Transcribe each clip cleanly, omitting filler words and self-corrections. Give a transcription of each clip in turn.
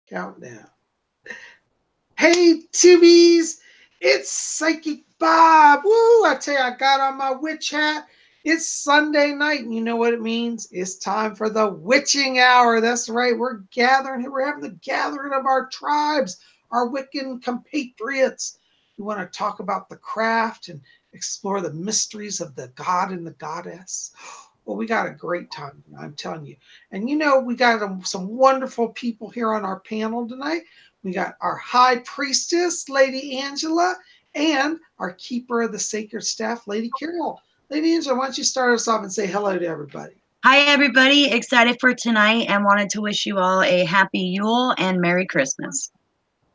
Countdown. Hey, Tubies! It's Psychic Bob. Woo! I tell you, I got on my witch hat. It's Sunday night, and you know what it means? It's time for the witching hour. That's right. We're gathering here. We're having the gathering of our tribes, our Wiccan compatriots. We want to talk about the craft and explore the mysteries of the god and the goddess. Well, we got a great time, I'm telling you. And you know, we got some wonderful people here on our panel tonight. We got our high priestess, Lady Angela, and our keeper of the sacred staff, Lady Carol. Lady Angela, why don't you start us off and say hello to everybody? Hi, everybody. Excited for tonight and wanted to wish you all a happy Yule and Merry Christmas.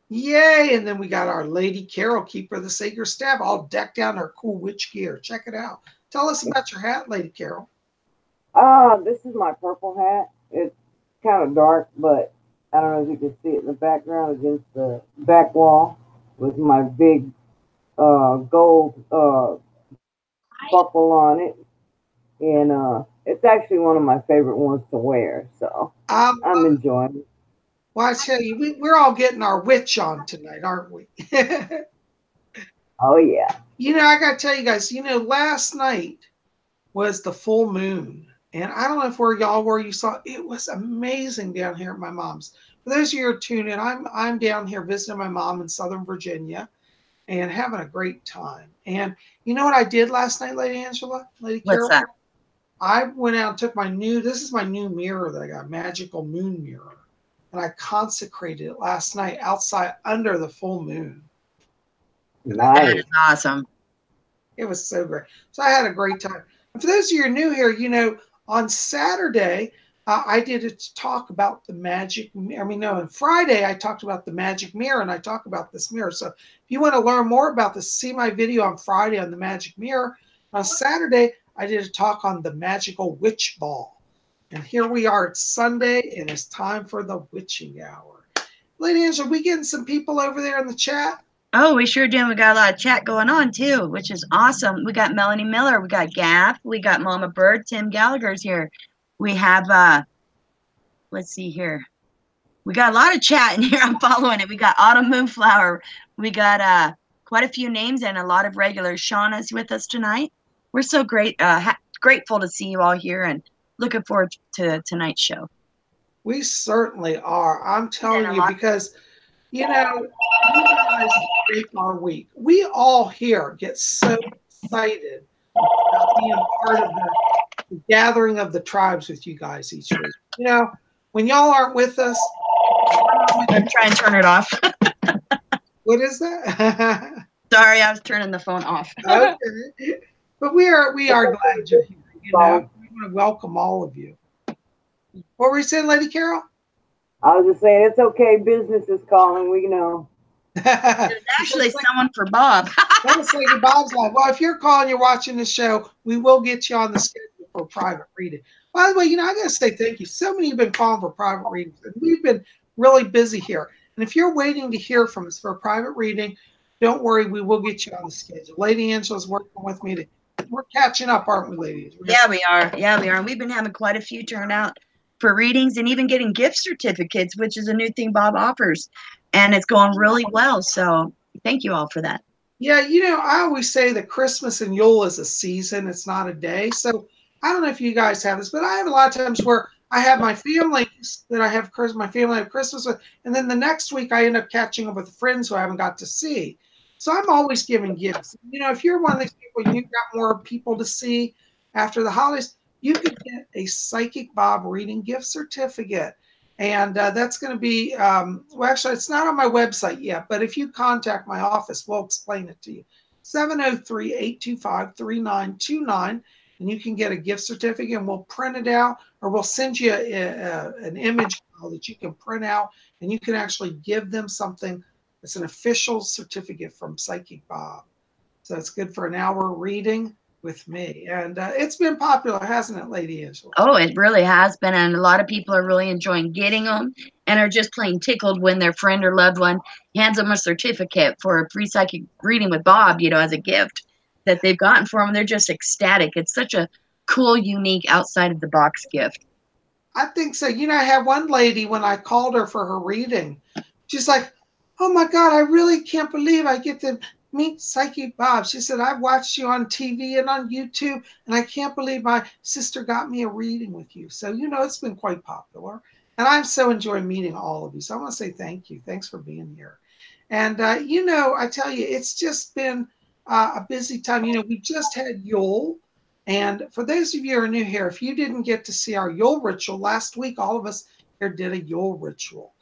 Yay! And then we got our Lady Carol, keeper of the sacred staff, all decked out in her cool witch gear. Check it out. Tell us about your hat, Lady Carol. This is my purple hat. It's kind of dark, but I don't know if you can see it in the background against the back wall with my big gold buckle on it. And it's actually one of my favorite ones to wear, so I'm enjoying it. Well, I tell you, we're all getting our witch on tonight, aren't we? Oh, yeah. You know, I got to tell you guys, you know, last night was the full moon. And I don't know if where y'all were, you saw it was amazing down here at my mom's. For those of you who are tuning in, I'm down here visiting my mom in Southern Virginia and having a great time. And you know what I did last night, Lady Angela, Lady Carol? What's that? I went out and took this is my new mirror that I got, magical moon mirror. And I consecrated it last night outside under the full moon. Nice. That is awesome. It was so great. So I had a great time. And for those of you who are new here, you know, on Saturday, I did a talk about the magic. On Friday, I talked about the magic mirror, and I talked about this mirror. So if you want to learn more about this, see my video on Friday on the magic mirror. On Saturday, I did a talk on the magical witch ball. And here we are. It's Sunday, and it's time for the witching hour. Lady Angela, we getting some people over there in the chat? Oh, we sure do. We got a lot of chat going on, too, which is awesome. We got Melanie Miller. We got Gaff. We got Mama Bird. Tim Gallagher's here. We have, let's see here. We got a lot of chat in here. I'm following it. We got Autumn Moonflower. We got quite a few names and a lot of regulars. Shauna's with us tonight. We're so grateful to see you all here and looking forward to tonight's show. We certainly are. I'm telling you, because, you know, you guys make our week. We all here get so excited about being part of the gathering of the tribes with you guys each week. You know, when y'all aren't with us, I'm trying to turn it off. What is that? Sorry, I was turning the phone off. Okay. But we are glad you're here. You know, we want to welcome all of you. What were you saying, Lady Carol? I was just saying, it's okay. Business is calling. We know. There's actually someone for Bob. That's Lady Bob's like, well, if you're calling, you're watching the show, we will get you on the schedule for a private reading. By the way, you know, I got to say thank you. So many have been calling for private readings, and we've been really busy here. And if you're waiting to hear from us for a private reading, don't worry, we will get you on the schedule. Lady Angela's working with me. We're catching up, aren't we, ladies? Yeah, we are. Yeah, we are. And we've been having quite a few turnout for readings and even getting gift certificates, which is a new thing Bob offers. And it's going really well. So thank you all for that. Yeah, you know, I always say that Christmas and Yule is a season. It's not a day. So I don't know if you guys have this, but I have a lot of times where I have my family that I have my family have Christmas with, and then the next week I end up catching up with friends who I haven't got to see. So I'm always giving gifts. You know, if you're one of these people, you've got more people to see after the holidays, you could get a Psychic Bob reading gift certificate. And that's going to be, well, actually, it's not on my website yet, but if you contact my office, we'll explain it to you. 703-825-3929. And you can get a gift certificate, and we'll print it out, or we'll send you an image file that you can print out, and you can actually give them something that's an official certificate from Psychic Bob. So it's good for an hour reading with me. And it's been popular, hasn't it, Lady Angela? Oh, it really has been. And a lot of people are really enjoying getting them and are just plain tickled when their friend or loved one hands them a certificate for a free psychic reading with Bob, you know, as a gift that they've gotten for them. They're just ecstatic. It's such a cool, unique, outside of the box gift. I think so. You know, I had one lady when I called her for her reading. She's like, "Oh my God, I really can't believe I get to meet Psychic Bob." She said, "I've watched you on TV and on YouTube, and I can't believe my sister got me a reading with you." So, you know, it's been quite popular. And I'm so enjoying meeting all of you. So I want to say thank you. Thanks for being here. And, you know, I tell you, it's just been a busy time. You know, we just had Yule. And for those of you who are new here, if you didn't get to see our Yule ritual last week, all of us here did a Yule ritual.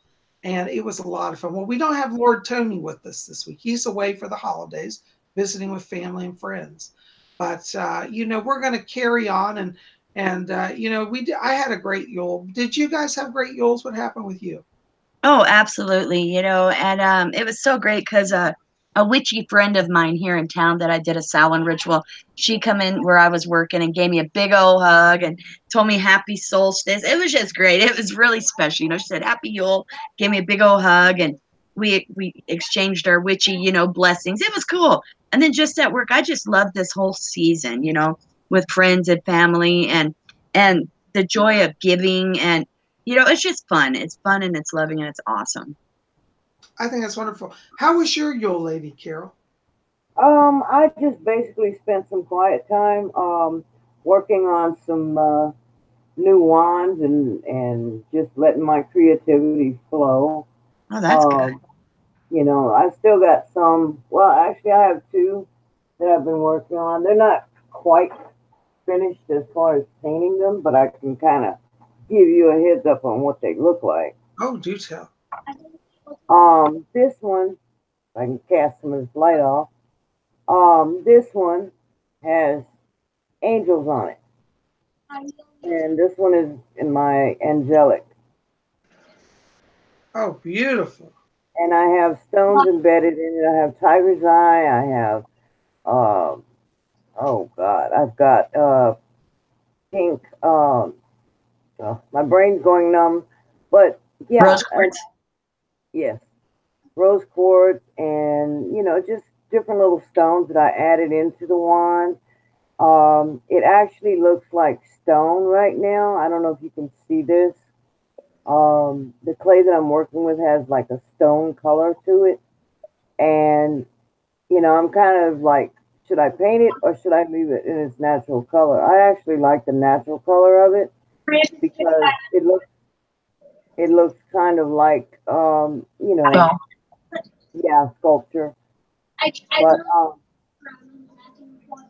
And it was a lot of fun. Well, we don't have Lord Tony with us this week. He's away for the holidays, visiting with family and friends. But you know, we're going to carry on, and you know, I had a great Yule. Did you guys have great Yules? What happened with you? Oh, absolutely. You know, and it was so great because a witchy friend of mine here in town that I did a Samhain ritual, she come in where I was working and gave me a big old hug and told me happy solstice. It was just great. It was really special. You know, she said happy Yule, gave me a big old hug, and we exchanged our witchy, you know, blessings. It was cool. And then just at work, I just loved this whole season, you know, with friends and family and the joy of giving, and you know, it's just fun. It's fun and it's loving and it's awesome. I think that's wonderful. How was your Yule, Lady Carol? I just basically spent some quiet time working on some new wands and just letting my creativity flow. Oh, that's good. Um, you know, I still got some. Well, actually, I have two that I've been working on. They're not quite finished as far as painting them, but I can kind of give you a heads up on what they look like. Oh, do tell. This one, if I can cast some of this light off. This one has angels on it, and this one is in my angelic. Oh, beautiful. And I have stones embedded in it. I have tiger's eye. I have, uh, oh God, I've got pink. My brain's going numb, but yeah, Rose quartz. yes, rose quartz, and you know, just different little stones that I added into the wand. It actually looks like stone right now. I don't know if you can see this. The clay that I'm working with has like a stone color to it, and you know, I'm kind of like, should I paint it or should I leave it in its natural color? I actually like the natural color of it because it looks kind of like you know, Oh, yeah, sculpture. But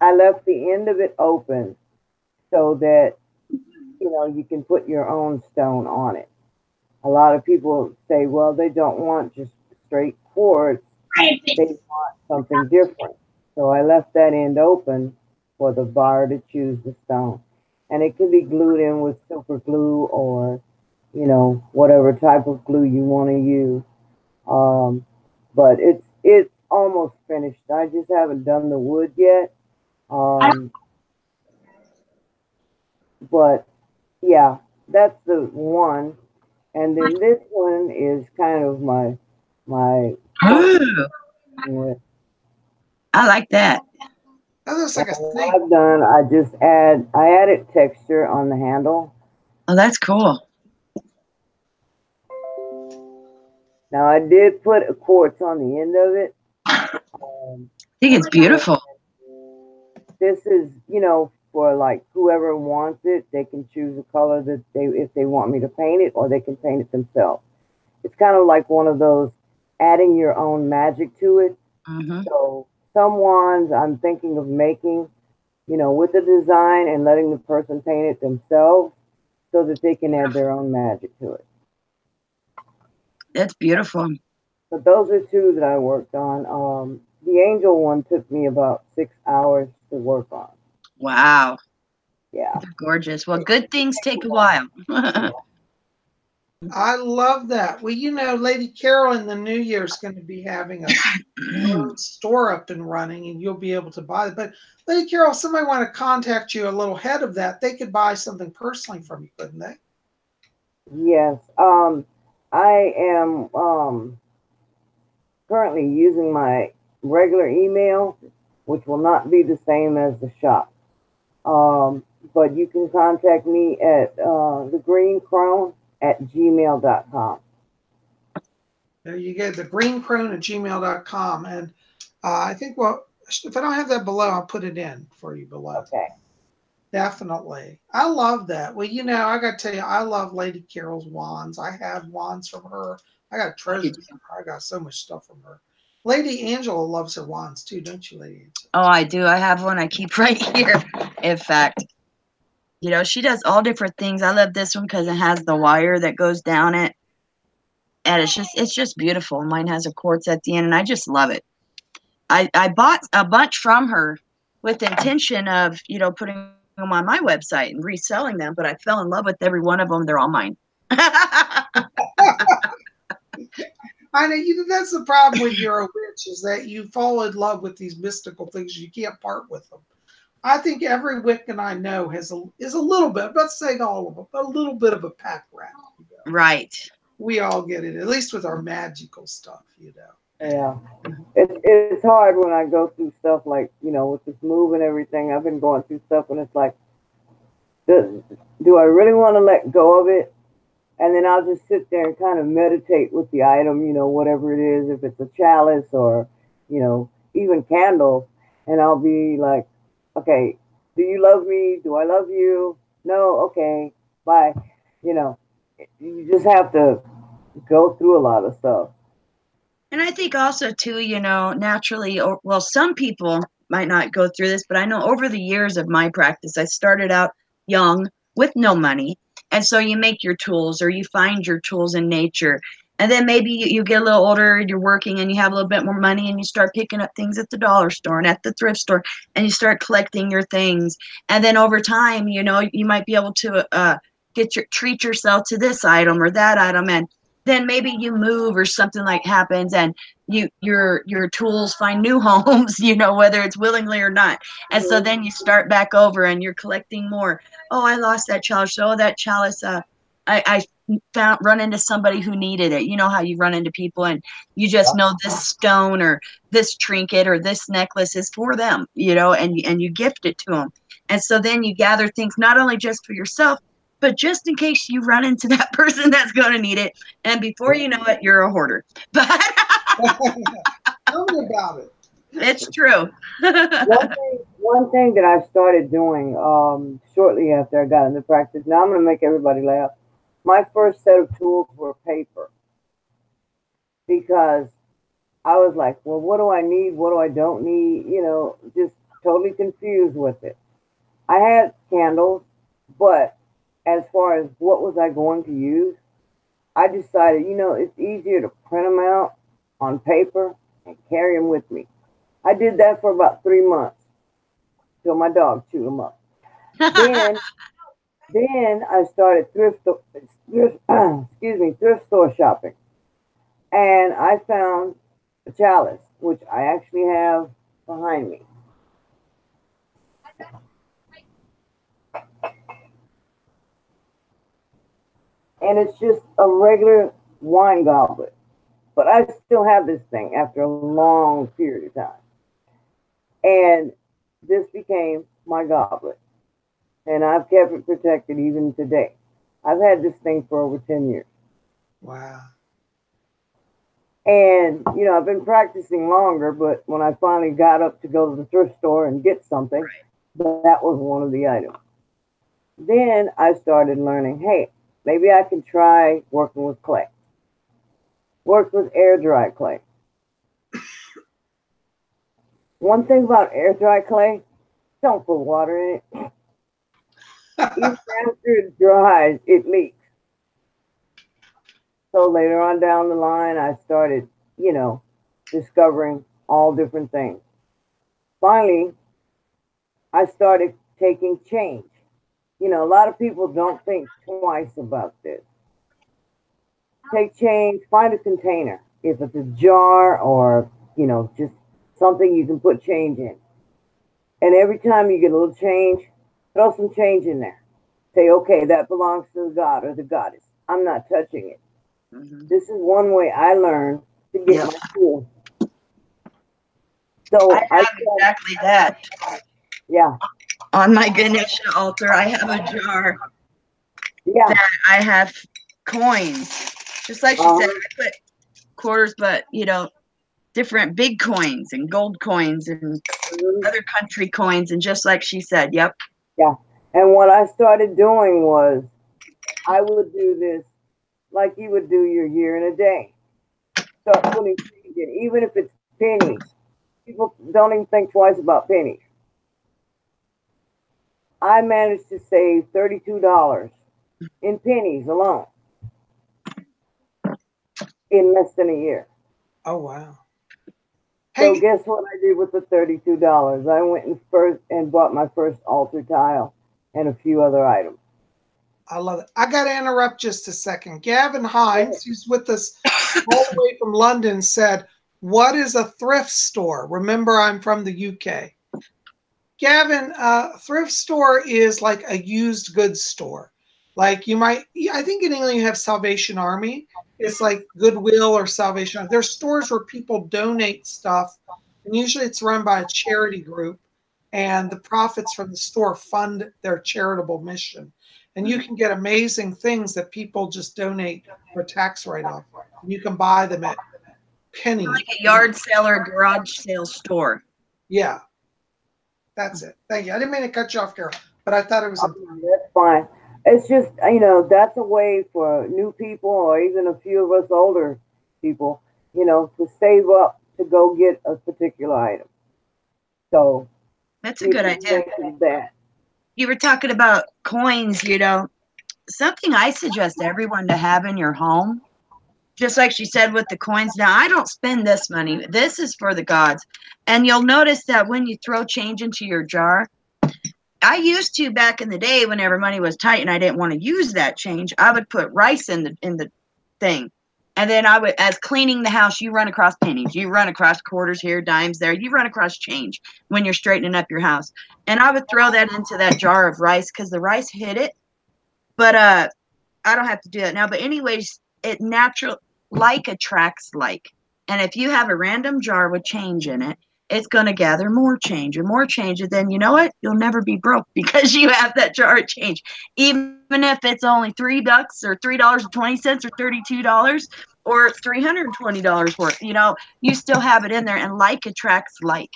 I left the end of it open so that you know you can put your own stone on it. A lot of people say, well, they don't want just straight quartz; they want something different. So I left that end open for the buyer to choose the stone, and it can be glued in with super glue or you know whatever type of glue you want to use. Um, but it's almost finished. I just haven't done the wood yet. Um, but yeah, that's the one. And then this one is kind of my ooh, with. I like that. That looks And like a what snake. I've done, I added texture on the handle. Oh, that's cool. Now I did put a quartz on the end of it. Um, I think it's beautiful. this is, you know, for like whoever wants it, they can choose a color that they if they want me to paint it, or they can paint it themselves. It's kind of like one of those adding your own magic to it. Hmm. So some wands I'm thinking of making, you know, with the design and letting the person paint it themselves so that they can add their own magic to it. That's beautiful. But those are two that I worked on. The angel one took me about 6 hours to work on. Wow. Yeah. They're gorgeous. Well, good things take a while. I love that. Well, you know, Lady Carol in the new year is going to be having her own store up and running, and you'll be able to buy it. But Lady Carol, if somebody want to contact you a little ahead of that, they could buy something personally from you, couldn't they? Yes. I am currently using my regular email, which will not be the same as the shop. but you can contact me at thegreencrone@gmail.com. There you go, thegreencrone@gmail.com. And I think, well, if I don't have that below, I'll put it in for you below. Okay. Definitely. I love that. Well, you know, I got to tell you, I love Lady Carol's wands. I have wands from her. I got treasures from her. I got so much stuff from her. Lady Angela loves her wands too, don't you, Lady Angela? Oh, I do. I have one I keep right here. In fact, you know, she does all different things. I love this one because it has the wire that goes down it. And it's just beautiful. Mine has a quartz at the end, and I just love it. I bought a bunch from her with the intention of, you know, putting them on my website and reselling them, but I fell in love with every one of them. They're all mine. I know that's the problem when you're a witch, is that you fall in love with these mystical things. You can't part with them. I think every Wiccan I know is a little bit, I'm not saying all of them, but a little bit of a pack rat. You know? Right. We all get it, at least with our magical stuff, you know. Yeah. It's hard when I go through stuff like, you know, with this move and everything. I've been going through stuff and it's like, do I really want to let go of it? And then I'll just sit there and kind of meditate with the item, you know, whatever it is, if it's a chalice or, you know, even candles. And I'll be like, okay, do you love me? Do I love you? No? Okay, bye. You know, you just have to go through a lot of stuff. And I think also, too, you know, naturally, or, well, some people might not go through this, but I know over the years of my practice, I started out young with no money. And so you make your tools or you find your tools in nature. And then maybe you get a little older and you're working and you have a little bit more money and you start picking up things at the dollar store and at the thrift store and you start collecting your things. And then over time, you know, you might be able to treat yourself to this item or that item. And then maybe you move or something like happens and your tools find new homes, you know, whether it's willingly or not. And so then you start back over and you're collecting more. Oh, I lost that chalice. Oh, that chalice, I run into somebody who needed it. You know how you run into people and you just know this stone or this trinket or this necklace is for them, you know, and you gift it to them. And so then you gather things not only just for yourself, but just in case you run into that person that's going to need it. And before you know it, you're a hoarder. But tell me about it. It's true. One thing that I started doing shortly after I got into practice, now I'm going to make everybody laugh. My first set of tools were paper because I was like, well, what do I need? What do I don't need? You know, just totally confused with it. I had candles, but as far as what was I going to use, I decided, you know, it's easier to print them out on paper and carry them with me. I did that for about 3 months till my dog chewed them up. Then I started thrift store shopping, and I found a chalice, which I actually have behind me. And it's just a regular wine goblet. But I still have this thing after a long period of time. And this became my goblet. And I've kept it protected even today. I've had this thing for over 10 years. Wow. And, you know, I've been practicing longer, but when I finally got up to go to the thrift store and get something, that was one of the items. Then I started learning, hey, maybe I can try working with clay. Work with air dry clay. One thing about air dry clay, don't put water in it. Even after it dries, it leaks. So later on down the line, I started, you know, discovering all different things. Finally, I started taking change. You know, a lot of people don't think twice about this. Take change, find a container. If it's a jar or, you know, just something you can put change in. And every time you get a little change, throw some change in there. Say, okay, that belongs to the god or the goddess. I'm not touching it. Mm-hmm. This is one way I learned to get my tool. So I have exactly that. Yeah. on my Ganesha altar, I have a jar Yeah. that I have coins. Just like she said, I put quarters, but you know, different big coins and gold coins and other country coins, and just like she said, yep. Yeah. And what I started doing was I would do this like you would do your year in a day. Start putting things in, even if it's pennies. People don't even think twice about pennies. I managed to save $32 in pennies alone in less than a year. Oh, wow. So Hey, guess what I did with the $32? I went and bought my first altar tile and a few other items. I love it. I got to interrupt just a second. Gavin Hines, who's with us all the way from London, said, "What is a thrift store?" Remember, I'm from the UK. Gavin, thrift store is like a used goods store. Like you might, I think in England you have Salvation Army. It's like Goodwill or Salvation Army. There's stores where people donate stuff, and usually it's run by a charity group, and the profits from the store fund their charitable mission. And you can get amazing things that people just donate for tax write-off. And you can buy them at penny. Like a yard sale or a garage sale store. Yeah. That's it. Thank you. I didn't mean to cut you off, Carol, but I thought it was important. That's fine. It's just, that's a way for new people or even a few of us older people, to save up to go get a particular item. So that's a good idea. That. You were talking about coins, something I suggest everyone to have in your home. Just like she said with the coins. Now, I don't spend this money. This is for the gods. And you'll notice that when you throw change into your jar, I used to back in the day whenever money was tight and I didn't want to use that change, I would put rice in the thing. And then I would, as cleaning the house, you run across pennies, you run across quarters here, dimes there, you run across change when you're straightening up your house. And I would throw that into that jar of rice because the rice hit it. But I don't have to do that now. But anyways, it natural like attracts like. And if you have a random jar with change in it, it's going to gather more change and more change. And then you know what? You'll never be broke because you have that jar of change. Even if it's only $3 or $3.20 or $32 or $320 worth, you still have it in there, and like attracts like.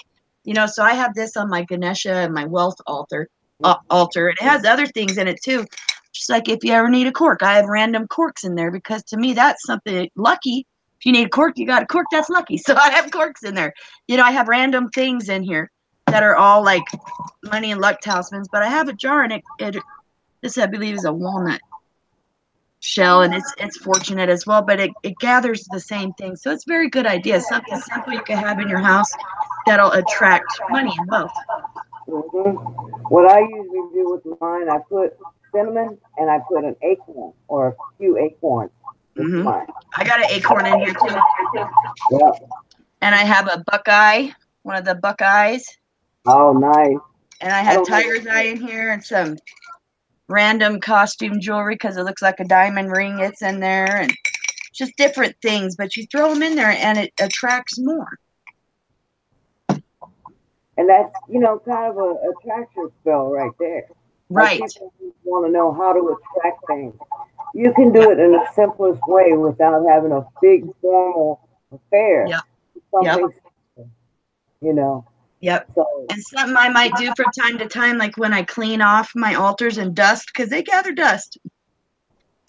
So I have this on my Ganesha and my wealth altar. It has other things in it too. Just like if you ever need a cork, I have random corks in there because to me that's something lucky. If you need a cork, you got a cork, that's lucky. So I have corks in there. I have random things in here that are all like money and luck talismans, but I have a jar and this I believe is a walnut shell, and it's fortunate as well, but it gathers the same thing. So it's a very good idea. Something simple you can have in your house that'll attract money and wealth. What I usually do with mine, I put cinnamon and I put an acorn or a few acorns. I got an acorn in here too. Yep. And I have a buckeye, one of the buckeyes. Oh, nice. And I have tiger's eye in here and some random costume jewelry because it looks like a diamond ring. It's in there and just different things. But you throw them in there and it attracts more. And that's, kind of a attraction spell right there. Right. Like people want to know how to attract things. You can do it in the simplest way without having a big formal affair. Yep. Something simple, Yep. So, and something I might do from time to time, like when I clean off my altars and dust, because they gather dust,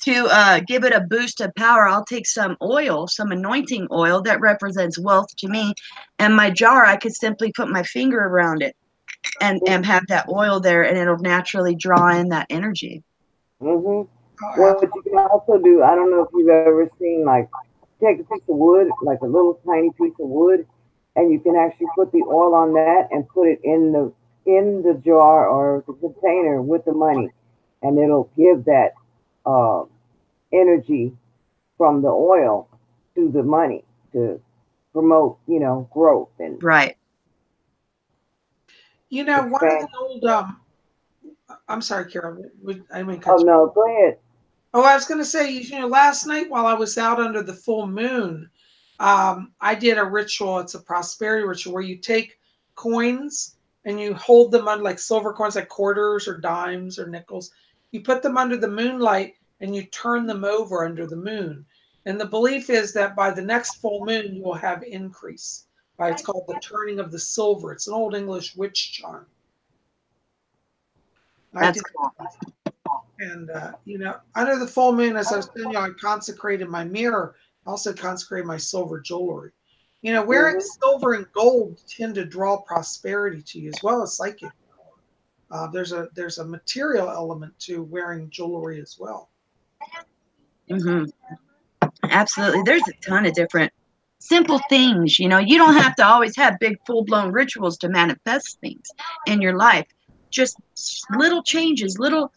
to give it a boost of power, I'll take some oil, some anointing oil that represents wealth to me. And my jar, I could simply put my finger around it and have that oil there, and it'll naturally draw in that energy. What you can also do, I don't know if you've ever seen, like, take a piece of wood, like a little tiny piece of wood, and you can actually put the oil on that and put it in the jar or the container with the money, and it'll give that energy from the oil to the money to promote, growth and right. One of the old. I'm sorry, Carol. I mean, oh no, go ahead. Oh, I was going to say, last night while I was out under the full moon, I did a ritual. It's a prosperity ritual where you take coins and you hold them on like silver coins, like quarters or dimes or nickels. You put them under the moonlight and you turn them over under the moon. And the belief is that by the next full moon, you will have increase. Right? It's called the turning of the silver. It's an old English witch charm. That's cool. And, under the full moon, as I was telling you, I consecrated my mirror. I also consecrated my silver jewelry. Wearing silver and gold tend to draw prosperity to you as well as psychic power. There's a material element to wearing jewelry as well. Mm-hmm. Absolutely. There's a ton of different simple things. You don't have to always have big full-blown rituals to manifest things in your life. Just little changes, little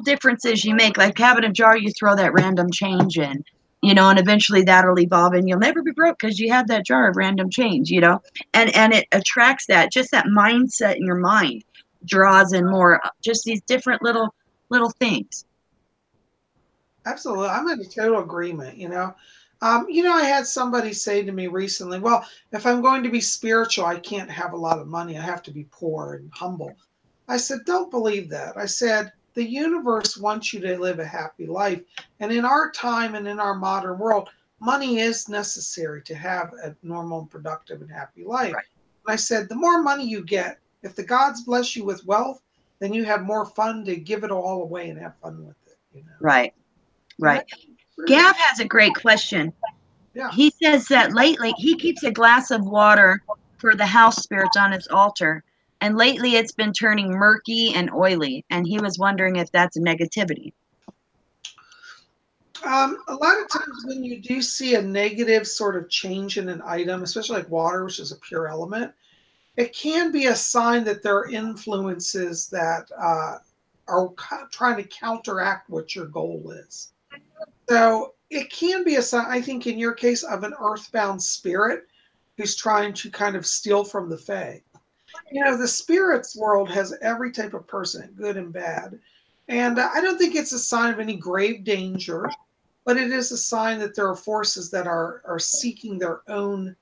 differences you make, like having a jar you throw that random change in, and eventually that'll evolve and you'll never be broke because you have that jar of random change, and it attracts that, just that mindset in your mind draws in more, just these different little things. Absolutely. I'm in total agreement, I had somebody say to me recently, well, if I'm going to be spiritual, I can't have a lot of money. I have to be poor and humble. I said, don't believe that. I said, the universe wants you to live a happy life. And in our time and in our modern world, money is necessary to have a normal and productive and happy life. Right. And I said, the more money you get, if the gods bless you with wealth, then you have more fun to give it all away and have fun with it. Right. Gav has a great question. Yeah. He says that lately he keeps a glass of water for the house spirits on his altar, and lately it's been turning murky and oily, and he was wondering if that's a negativity. A lot of times when you do see a negative sort of change in an item, especially like water, which is a pure element, it can be a sign that there are influences that are trying to counteract what your goal is. So it can be a sign, I think, in your case, of an earthbound spirit who's trying to kind of steal from the fae. The spirits world has every type of person, good and bad. And I don't think it's a sign of any grave danger, but it is a sign that there are forces that are seeking their own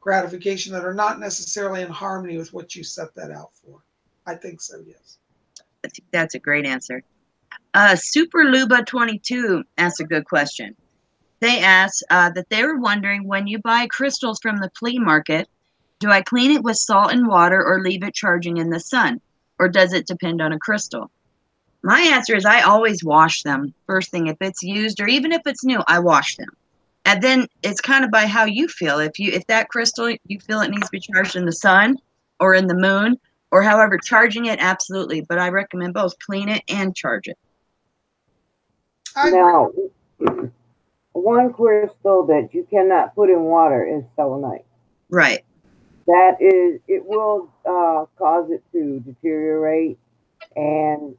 gratification that are not necessarily in harmony with what you set that out for. I think so, yes. That's a great answer. Superluba22 asked a good question. They asked that they were wondering, when you buy crystals from the flea market, do I clean it with salt and water or leave it charging in the sun? Or does it depend on a crystal? My answer is I always wash them first thing. If it's used or even if it's new, I wash them. And then it's kind of by how you feel. If that crystal, you feel it needs to be charged in the sun or in the moon or however, charging it, absolutely. But I recommend both, clean it and charge it. Now, one crystal that you cannot put in water is selenite. Right. That is, it will cause it to deteriorate, and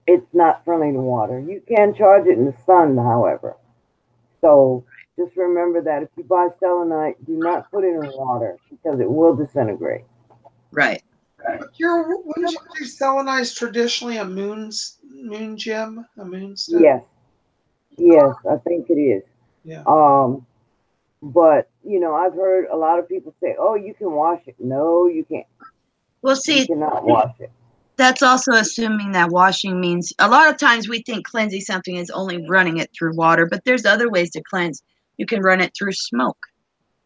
it's not friendly to water. You can charge it in the sun, however. So just remember that if you buy selenite, do not put it in water because it will disintegrate. Right. Wouldn't you say selenite is traditionally a moon gem, a moonstone? Yes, I think it is. Yeah. But I've heard a lot of people say, "Oh, you can wash it." No, you can't. Well, see, you cannot wash it. That's also assuming that washing means, a lot of times we think cleansing something is only running it through water, but there's other ways to cleanse. You can run it through smoke.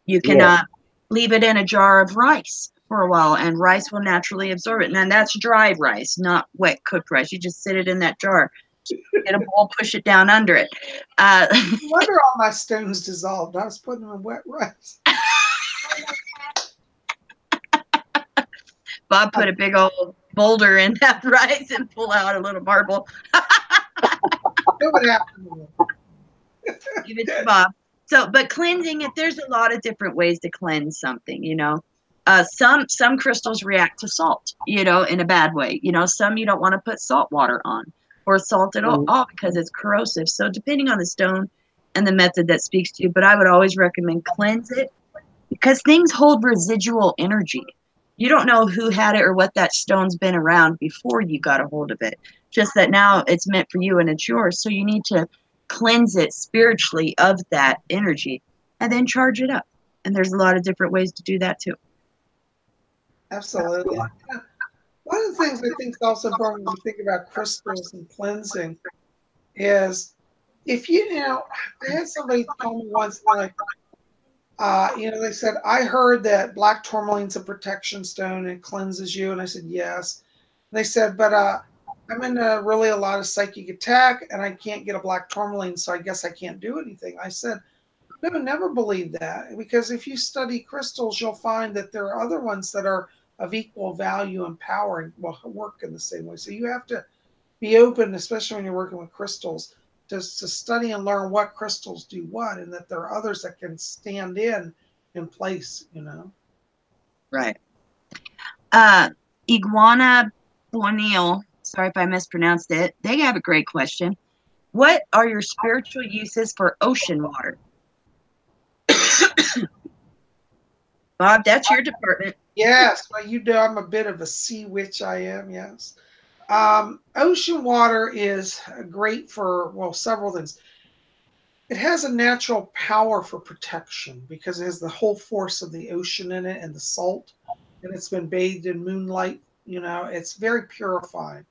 You can leave it in a jar of rice for a while, and rice will naturally absorb it. And that's dry rice, not wet cooked rice. You just sit it in that jar, get a bowl, push it down under it. No wonder all my stones dissolved. I was putting them in wet rice. Bob put a big old boulder in that rice and pull out a little marble. What happened? Give it to Bob. So, but cleansing it, there's a lot of different ways to cleanse something, some crystals react to salt, in a bad way. Some you don't want to put salt water on or salt at all because it's corrosive. So depending on the stone and the method that speaks to you, but I would always recommend cleanse it because things hold residual energy. You don't know who had it or what that stone's been around before you got a hold of it. Just that now it's meant for you and it's yours. So you need to cleanse it spiritually of that energy and then charge it up. And there's a lot of different ways to do that too. Absolutely. of the things I think is also important when we think about crystals and cleansing is if you know, I had somebody tell me once, they're like, they said, I heard that black tourmaline's a protection stone and it cleanses you. And I said, yes. And they said, but I'm in really a lot of psychic attack and I can't get a black tourmaline, so I guess I can't do anything. I said, no, never believe that, because if you study crystals, you'll find that there are other ones that are of equal value and power and will work in the same way. So you have to be open, especially when you're working with crystals, to study and learn what crystals do what, and that there are others that can stand in place, Right. Iguana Borneo, sorry if I mispronounced it. They have a great question. What are your spiritual uses for ocean water? Bob, that's your department. Yes, well, I'm a bit of a sea witch. I am, yes. Ocean water is great for, well, several things. It has a natural power for protection because it has the whole force of the ocean in it and the salt, and it's been bathed in moonlight. It's very purifying.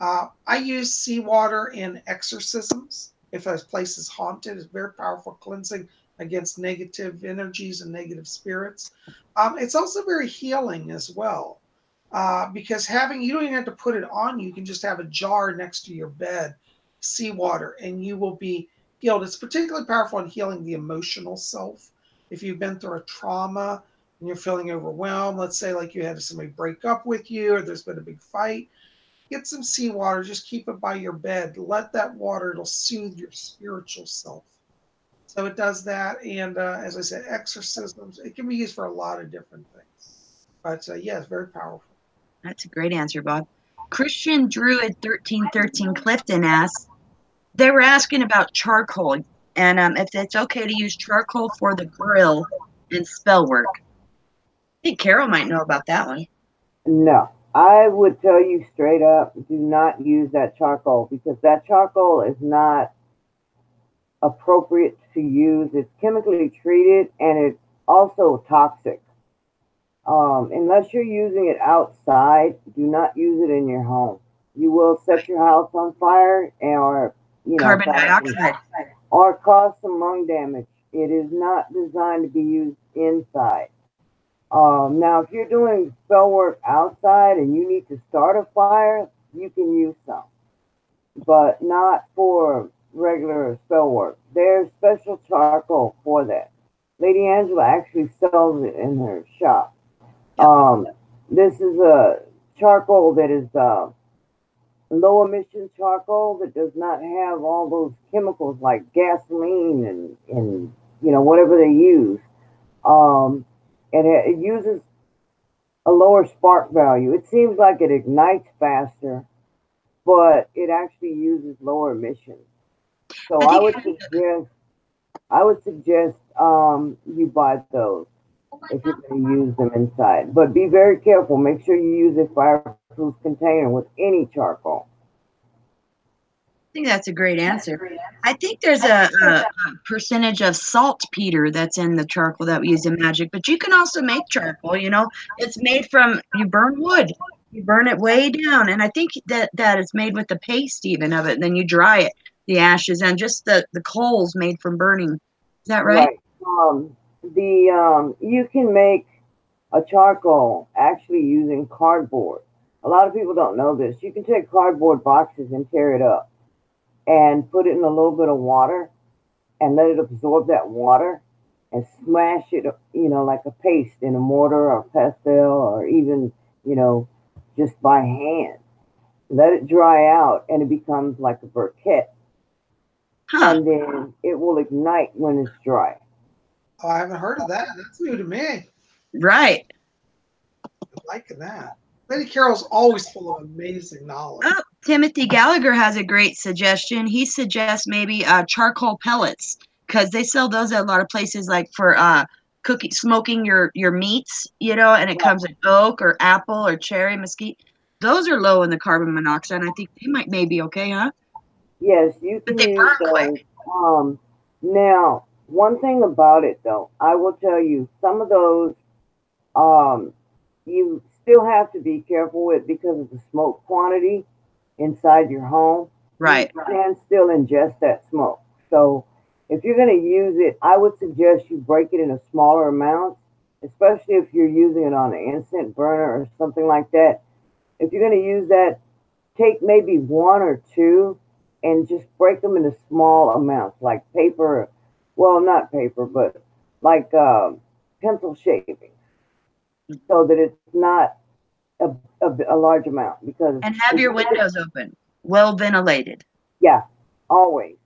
I use seawater in exorcisms. If a place is haunted, it's very powerful cleansing against negative energies and negative spirits. It's also very healing as well, because you don't even have to put it on you. You can just have a jar next to your bed, seawater, and you will be healed. It's particularly powerful in healing the emotional self. If you've been through a trauma and you're feeling overwhelmed, let's say like you had somebody break up with you or there's been a big fight, get some seawater, just keep it by your bed. Let that water, it'll soothe your spiritual self. So it does that. And as I said, exorcisms, it can be used for a lot of different things. But yeah, it's very powerful. That's a great answer, Bob. Christian Druid 1313 Clifton asks, they were asking about charcoal and if it's okay to use charcoal for the grill and spell work. I think Carol might know about that one. No, I would tell you straight up, do not use that charcoal because that charcoal is not appropriate to use. It's chemically treated and it's also toxic. Unless you're using it outside, do not use it in your home. You will set your house on fire or carbon dioxide or cause some lung damage. It is not designed to be used inside. Now, if you're doing spell work outside and you need to start a fire, you can use some, but not for regular spell work. There's special charcoal for that. Lady Angela actually sells it in her shop. This is a charcoal that is low emission charcoal that does not have all those chemicals like gasoline and whatever they use. And it uses a lower spark value. It seems like it ignites faster, but it actually uses lower emissions. So I would suggest you buy those if you're going to use them inside. But be very careful. Make sure you use a fireproof container with any charcoal. I think that's a great answer. I think there's a percentage of saltpeter that's in the charcoal that we use in magic, but you can also make charcoal. It's made from, you burn wood, you burn it way down, and I think that is made with the paste even of it, and then you dry it, the ashes, and just the coals made from burning. Is that right? You can make a charcoal actually using cardboard. A lot of people don't know this. You can take cardboard boxes and tear it up and put it in a little bit of water and let it absorb that water and smash it, like a paste in a mortar or pestle or even, just by hand. Let it dry out and it becomes like a briquette. And then it will ignite when it's dry. Oh, I haven't heard of that. That's new to me. Right. I'm liking that. Lady Carol's always full of amazing knowledge. Oh, Timothy Gallagher has a great suggestion. He suggests maybe charcoal pellets because they sell those at a lot of places, like for smoking your meats, and it comes in oak or apple or cherry mesquite. Those are low in the carbon monoxide, and I think they might be okay, huh? Yes, you can use those. Now, one thing about it, though, I will tell you, some of those you still have to be careful with because of the smoke quantity inside your home. Right. You can still ingest that smoke. So if you're going to use it, I would suggest you break it in a smaller amount, especially if you're using it on an incense burner or something like that. If you're going to use that, take maybe one or two and just break them into small amounts, like paper, well, not paper, but like pencil shavings, so that it's not a large amount. Because And have your windows open, well ventilated. yeah, always.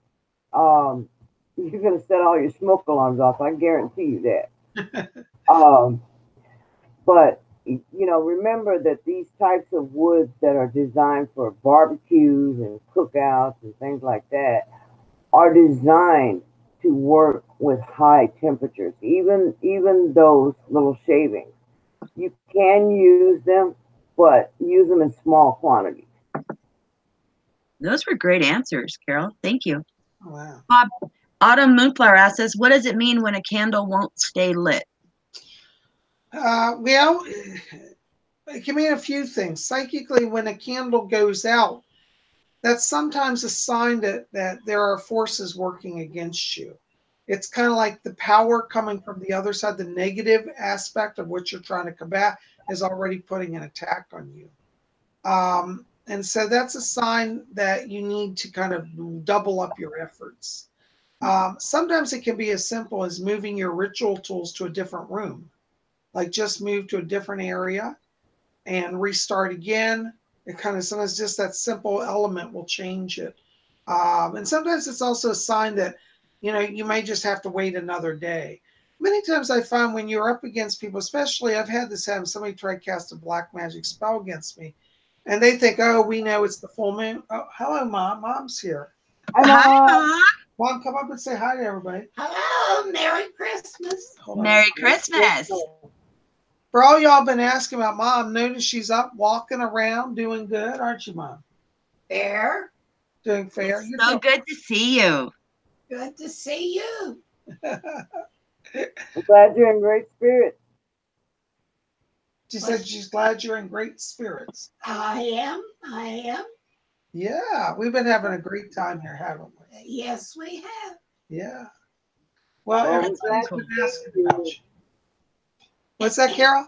You're gonna set all your smoke alarms off. I guarantee you that. um, but remember that these types of woods that are designed for barbecues and cookouts and things like that are designed to work with high temperatures. Even those little shavings, you can use them, but use them in small quantities. Those were great answers, Carol. Thank you. Oh, wow. Bob, Autumn Moonflower asks us, what does it mean when a candle won't stay lit? Well, it can mean a few things. Psychically, when a candle goes out, that's sometimes a sign that there are forces working against you. It's kind of like the power coming from the other side, the negative aspect of what you're trying to combat is already putting an attack on you. And so that's a sign that you need to kind of double up your efforts. Sometimes it can be as simple as moving your ritual tools to a different room, like just move to a different area and restart again. It kind of sometimes just that simple element will change it. And sometimes it's also a sign that, you may just have to wait another day. Many times I find when you're up against people, especially I've had this happen, somebody tried to cast a black magic spell against me. And they think, oh, we know it's the full moon. Oh, hello, Mom. Mom's here. Hi, Mom. Mom, come up and say hi to everybody. Hello, Merry Christmas. Merry Christmas. For all y'all been asking about Mom, notice she's up walking around doing good, aren't you, Mom? Fair. Doing fair. It's so good to see you. Good to see you. I'm glad you're in great spirits. She said she's glad you're in great spirits. I am. Yeah, we've been having a great time here, haven't we? Yes, we have. Yeah. Well, everybody's been asking you. about you. What's that, Carol?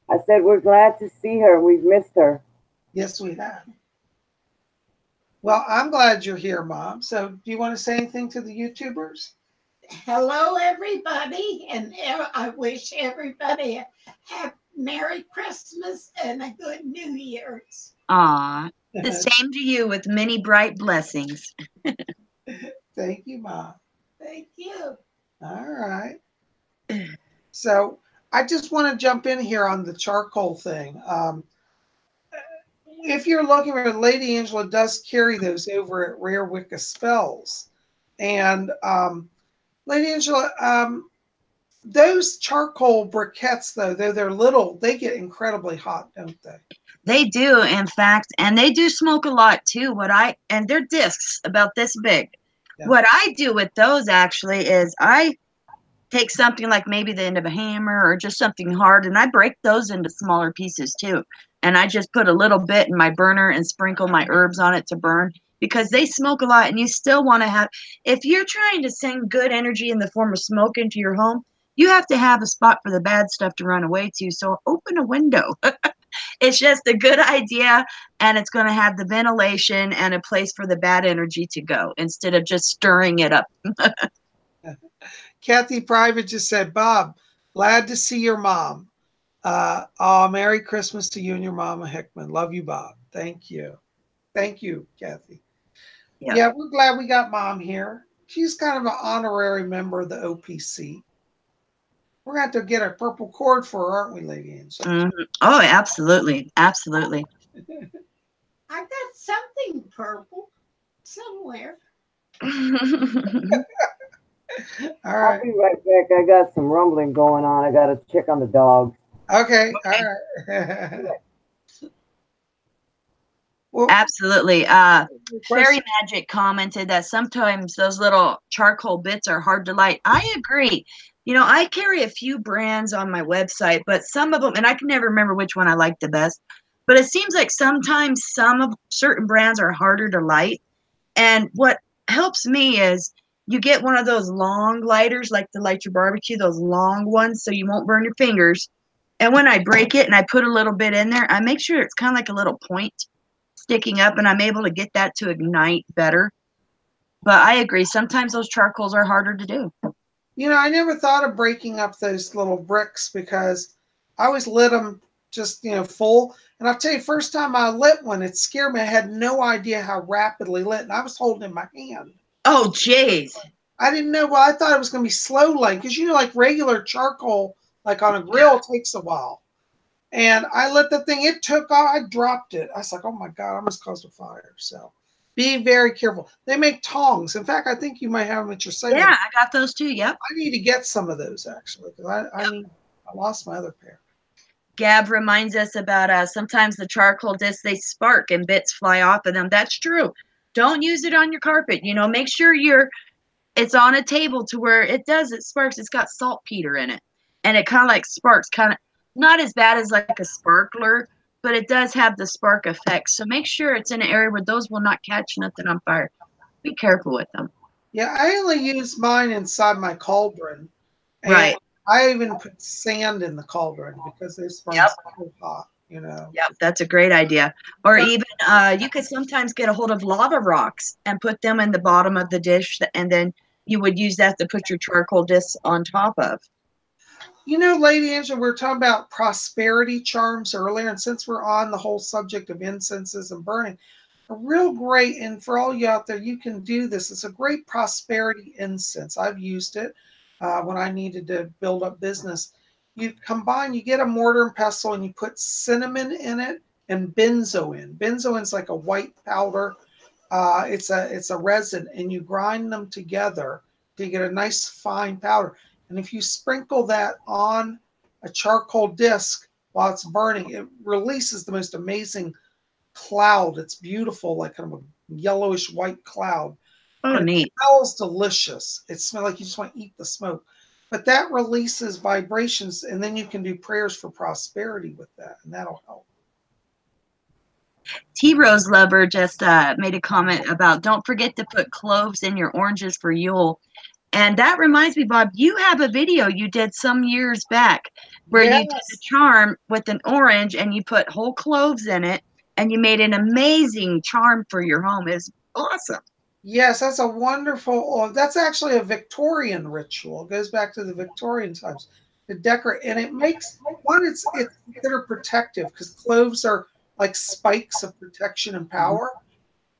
I said we're glad to see her. We've missed her. Yes, we have. Well, I'm glad you're here, Mom. So do you want to say anything to the YouTubers? Hello, everybody. And I wish everybody a happy Merry Christmas and a good New Year's. Aw, the same to you with many bright blessings. Thank you, Mom. Thank you. All right. So I just want to jump in here on the charcoal thing. If you're looking for Lady Angela does carry those over at Rare Wicca Spells. And Lady Angela, those charcoal briquettes, though they're little, they get incredibly hot, don't they? They do, in fact, and they do smoke a lot too. And they're discs about this big. Yeah. What I do with those actually is I take something like maybe the end of a hammer or just something hard, and I break those into smaller pieces too. And I just put a little bit in my burner and sprinkle my herbs on it to burn, because they smoke a lot, and you still want to have, if you're trying to send good energy in the form of smoke into your home, you have to have a spot for the bad stuff to run away to. So open a window. It's just a good idea, and it's going to have the ventilation and a place for the bad energy to go instead of just stirring it up. Kathy Private just said, Bob, glad to see your mom. Merry Christmas to you and your mama Hickman. Love you, Bob. Thank you. Thank you, Kathy. Yep. Yeah, we're glad we got Mom here. She's kind of an honorary member of the OPC. We're going to have to get a purple cord for her, aren't we, Lady Angela? Mm-hmm. Oh, absolutely. Absolutely. I got something purple somewhere. All right. I'll be right back. I got some rumbling going on. I got to check on the dogs. Okay. All right. Well, Absolutely. question- Fairy Magic commented that sometimes those little charcoal bits are hard to light. I agree. You know, I carry a few brands on my website, but some of them, and I can never remember which one I like the best, but it seems like sometimes some of certain brands are harder to light. And what helps me is you get one of those long lighters, like to light your barbecue, those long ones, so you won't burn your fingers. And when I break it and I put a little bit in there, I make sure it's kind of like a little point sticking up, and I'm able to get that to ignite better. But I agree, sometimes those charcoals are harder to do. You know, I never thought of breaking up those little bricks because I always lit them just, full. And I'll tell you, first time I lit one, it scared me. I had no idea how rapidly lit, and I was holding it in my hand. Oh, jeez. I didn't know. Well, I thought it was going to be slow light because, like regular charcoal, like on a grill, takes a while. And I lit the thing. It took off. I dropped it. I was like, oh, my God, I almost caused a fire. So be very careful. They make tongs. In fact, I think you might have them at your site. Yeah, I got those too. Yep. I need to get some of those actually because I lost my other pair. Gab reminds us about sometimes the charcoal discs, they spark and bits fly off of them. That's true. Don't use it on your carpet. You know, make sure it's on a table to where it sparks. It's got saltpeter in it, and it kind of like sparks, kind of not as bad as like a sparkler, but it does have the spark effect. So make sure it's in an area where those will not catch nothing on fire. Be careful with them. Yeah, I only use mine inside my cauldron. And Right. I even put sand in the cauldron because they burn so hot, Yep, that's a great idea. Or even you could sometimes get a hold of lava rocks and put them in the bottom of the dish, and then you would use that to put your charcoal discs on top of. Lady Angela, we were talking about prosperity charms earlier, and since we're on the whole subject of incenses and burning, a real great, and for all you out there, you can do this. It's a great prosperity incense. I've used it when I needed to build up business. You get a mortar and pestle, and you put cinnamon in it and benzoin. Benzoin's like a white powder. It's a resin, and you grind them together to get a nice fine powder. And if you sprinkle that on a charcoal disc while it's burning, it releases the most amazing cloud. It's beautiful, like kind of a yellowish white cloud. Oh, and neat. It smells delicious. It smells like you just want to eat the smoke. But that releases vibrations, and then you can do prayers for prosperity with that, and that'll help. T Rose Lover just made a comment about don't forget to put cloves in your oranges for Yule. And that reminds me, Bob, you have a video you did some years back where you did a charm with an orange and you put whole cloves in it and you made an amazing charm for your home. It's awesome. Yes, that's a wonderful. That's actually a Victorian ritual. It goes back to the Victorian times. To decorate, and it makes it's considered protective because cloves are like spikes of protection and power.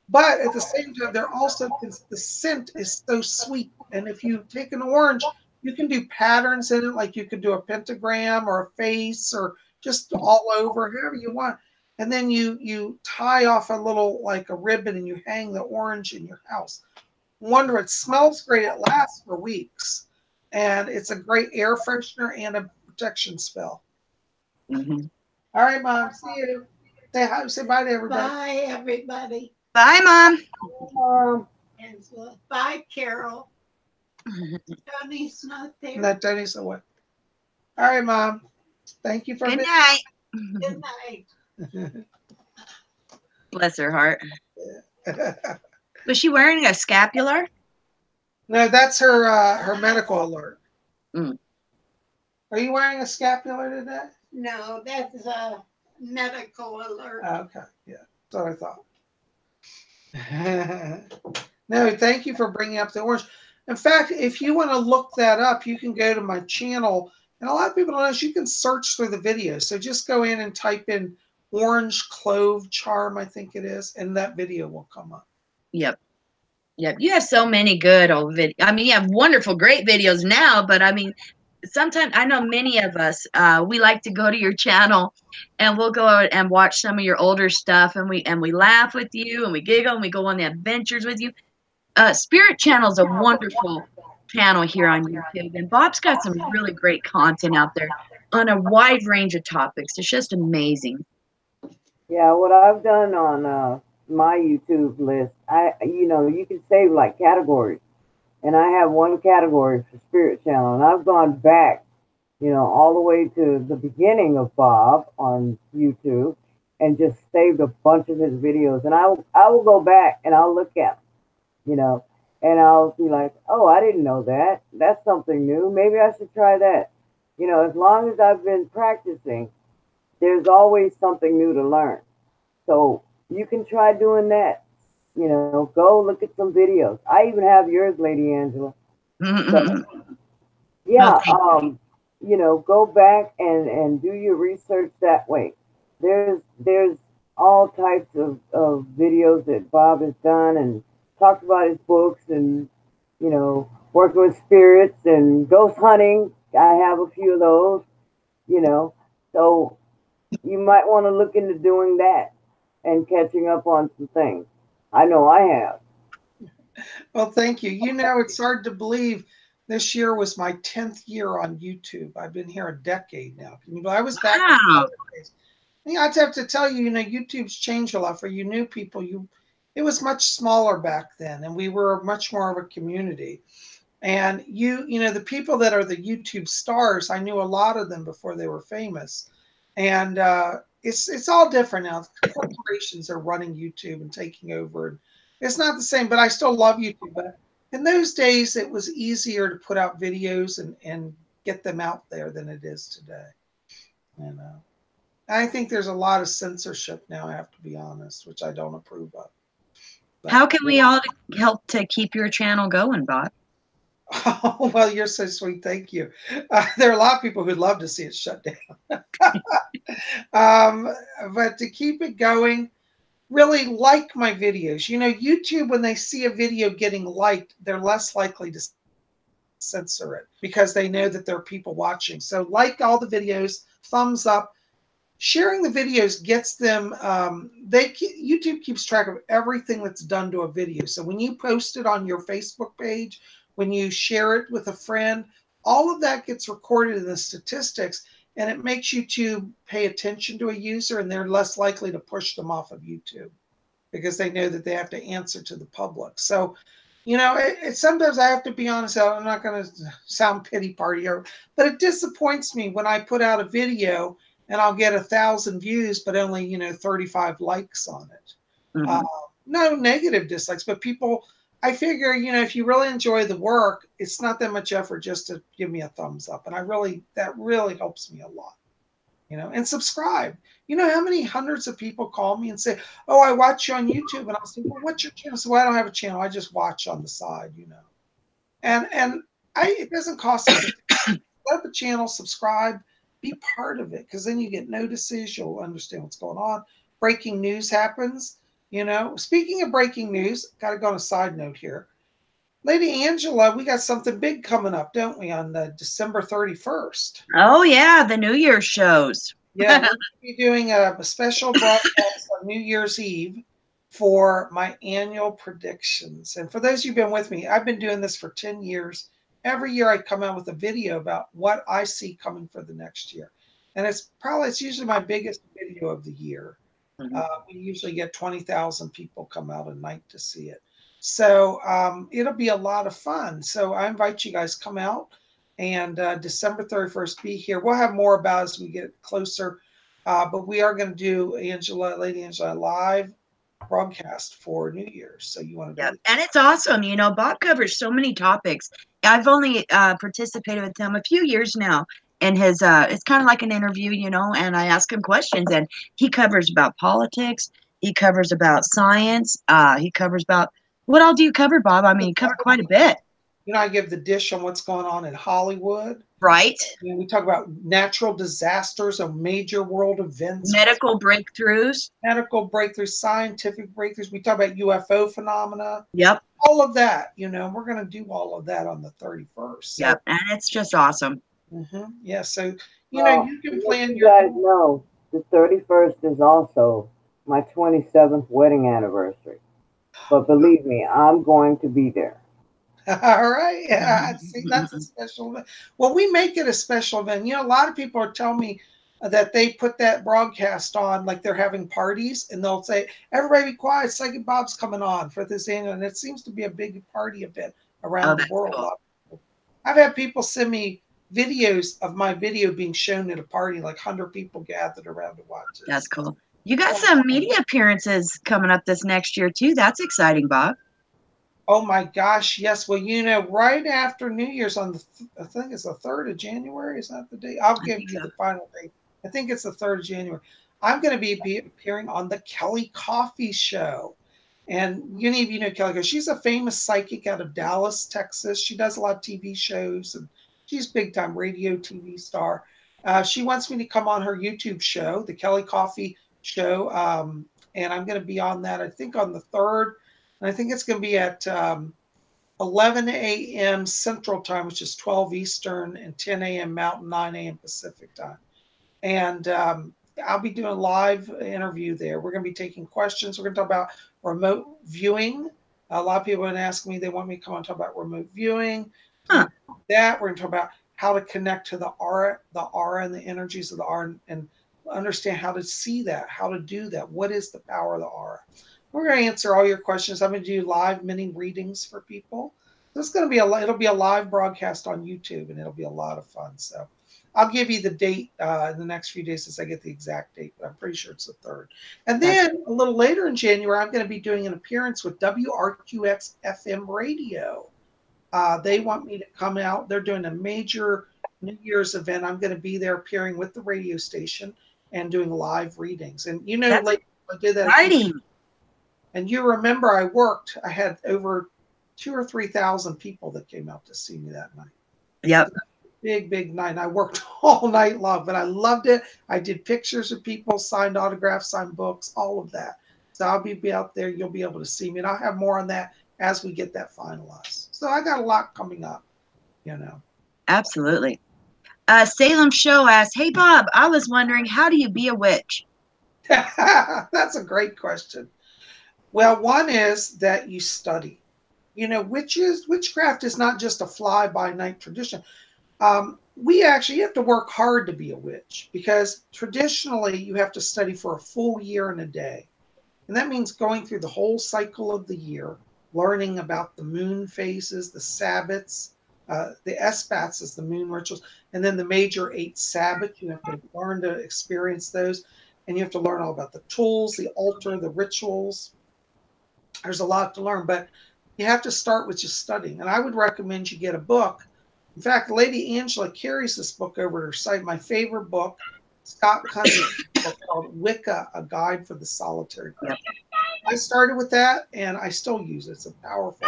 But at the same time, they're also the scent is so sweet. And if you take an orange, you can do patterns in it, like you could do a pentagram or a face or just all over, however you want. And then you tie off a little like a ribbon and you hang the orange in your house. Wonder, it smells great. It lasts for weeks. And it's a great air freshener and a protection spell. Mm-hmm. All right, Mom. See you. Say hi. Say bye to everybody. Bye, everybody. Bye, Mom. Angela. Bye, Carol. Tony's not there. No, Tony's away. All right, Mom. Thank you for Good night. Good night. Bless her heart. Was she wearing a scapular? No, that's her medical alert. Mm. Are you wearing a scapular today? No, that's a medical alert. Okay, yeah, that's what I thought. No, thank you for bringing up the orange. In fact, if you want to look that up, you can go to my channel. And a lot of people don't know, you can search through the videos. So just go in and type in orange clove charm, I think it is, and that video will come up. Yep. You have so many good old videos. I mean, you have wonderful, great videos now, but I mean, sometimes I know many of us, we like to go to your channel and we'll go out and watch some of your older stuff and we laugh with you and we giggle and we go on the adventures with you. Spirit Channel is a wonderful channel here on YouTube, and Bob's got some really great content out there on a wide range of topics. It's just amazing. Yeah, what I've done on my YouTube list, you can save like categories, and I have one category for Spirit Channel, and I've gone back, all the way to the beginning of Bob on YouTube, and just saved a bunch of his videos, and I will go back and I'll look at them, and I'll be like, oh, I didn't know that. That's something new. Maybe I should try that. As long as I've been practicing, there's always something new to learn. So you can try doing that. Go look at some videos. I even have yours, Lady Angela. So Well, yeah, thank you. go back and do your research that way. There's all types of videos that Bob has done and talked about his books and working with spirits and ghost hunting. I have a few of those, you know. So you might want to look into doing that and catching up on some things. I know I have. Well, thank you. It's hard to believe this year was my 10th year on YouTube. I've been here a decade now. Can you believe I was back in the Wow. old days? Yeah, I'd have to tell you, YouTube's changed a lot for you new people. It was much smaller back then, and we were much more of a community. And the people that are the YouTube stars, I knew a lot of them before they were famous. And it's all different now. Corporations are running YouTube and taking over. And it's not the same, but I still love YouTube. But in those days, it was easier to put out videos and get them out there than it is today. You know, I think there's a lot of censorship now, I have to be honest, which I don't approve of. How But can we all help to keep your channel going, Bob? oh, well, you're so sweet. Thank you. There are a lot of people who'd love to see it shut down. um, but to keep it going, really like my videos. YouTube, when they see a video getting liked, they're less likely to censor it because they know that there are people watching. So, like all the videos, thumbs up. Sharing the videos gets them. YouTube keeps track of everything that's done to a video. So when you post it on your Facebook page, when you share it with a friend, all of that gets recorded in the statistics, and it makes YouTube pay attention to a user, and they're less likely to push them off of YouTube because they know that they have to answer to the public. So, sometimes I have to be honest. I'm not going to sound pity party, but it disappoints me when I put out a video and I'll get 1,000 views, but only 35 likes on it. Uh, Mhm. no negative dislikes, but people. I figure, if you really enjoy the work, it's not that much effort just to give me a thumbs up, and that really helps me a lot. And subscribe. You know how many hundreds of people call me and say, "Oh, I watch you on YouTube," and I'll say, "Well, what's your channel?" So I don't have a channel. I just watch on the side. And it doesn't cost anything. Set up a channel, subscribe, be part of it, because then you get notices. You'll understand what's going on. Breaking news happens. Speaking of breaking news, got to go on a side note here. Lady Angela, we got something big coming up, don't we, on December 31st? Oh yeah, the New Year's shows. Yeah, we're going to be doing a special broadcast on New Year's Eve for my annual predictions. And for those who've been with me, I've been doing this for 10 years. Every year I come out with a video about what I see coming for the next year. And it's usually my biggest video of the year. Mhm. We usually get 20,000 people come out a night to see it. So it'll be a lot of fun. So I invite you guys come out and December 31st, be here. We'll have more about as we get closer. But we are going to do Lady Angela live broadcast for New Year's. So you want to Yep. be And it's awesome. Bob covers so many topics. I've only participated with him a few years now. And it's kind of like an interview, and I ask him questions, and he covers about politics. He covers about science. He covers about what all do you cover, Bob? I mean, you cover quite a bit, I give the dish on what's going on in Hollywood. right? We talk about natural disasters or major world events, Medical breakthroughs. medical breakthroughs, scientific breakthroughs. We talk about UFO phenomena, Yep. all of that. We're going to do all of that on the 31st. So, Yep. And it's just awesome. yeah. So, Well, you to can let plan you your. guys know, the 31st is also my 27th wedding anniversary. But believe me, I'm going to be there. All right. Yeah. See, that's a special event. Well, we make it a special event. A lot of people are telling me that they put that broadcast on like they're having parties, and they'll say, "Everybody be quiet, Psychic Bob's coming on for this annual," and it seems to be a big party event Oh, around the that's world. cool. I've had people send me videos of my video being shown at a party, like 100 people gathered around to watch it. That's cool. You got some media appearances coming up this next year too. That's exciting, Bob. Oh my gosh, yes. Well, right after New Year's on I think it's the 3rd of January. Is that the date? I'll I give think you so. the final date. I think it's the 3rd of January. I'm going to be appearing on the Kelly Coffee Show. And many of you know Kelly, because she's a famous psychic out of Dallas, Texas. She does a lot of TV shows, and she's a big time radio TV star. She wants me to come on her YouTube show, the Kelly Coffee Show, and I'm going to be on that, I think, on the 3rd. And I think it's going to be at 11 a.m. Central Time, which is 12 Eastern, and 10 a.m. Mountain, 9 a.m. Pacific Time. And I'll be doing a live interview there. We're going to be taking questions. We're going to talk about remote viewing. A lot of people have been asking me, they want me to come and talk about remote viewing. Huh. That we're going to talk about how to connect to the aura and the energies of the aura, and understand how to see that, how to do that. What is the power of the aura? We're going to answer all your questions. I'm going to do live mini readings for people. So it's going to be it'll be a live broadcast on YouTube, and it'll be a lot of fun. So I'll give you the date in the next few days as I get the exact date, but I'm pretty sure it's the 3rd. And then a little later in January, I'm going to be doing an appearance with WRQX FM Radio. They want me to come out. They're doing a major New Year's event. I'm going to be there appearing with the radio station and doing live readings. And That's like I did that. exciting. And you remember I had over 2,000 or 3,000 people that came out to see me that night. Yep. Big night. And I worked all night long, but I loved it. I did pictures of people, signed autographs, signed books, all of that. So I'll be out there. You'll be able to see me. And I'll have more on that as we get that finalized. So I got a lot coming up, Absolutely. Salem Show asks, "Hey Bob, I was wondering, how do you be a witch?" That's a great question. Well, one is that you study. Witchcraft is not just a fly-by-night tradition. You have to work hard to be a witch, because traditionally you have to study for a full year and a day. And that means going through the whole cycle of the year, learning about the moon phases, the Sabbats, the Esbats is the moon rituals, and then the major 8 Sabbats. You have to learn to experience those. And you have to learn all about the tools, the altar, the rituals. There's a lot to learn, but you have to start with just studying. And I would recommend you get a book. In fact, Lady Angela carries this book over at her site. My favorite book, Scott Cundy's book called Wicca, A Guide for the Solitary Person. I started with that, and I still use it. It's a powerful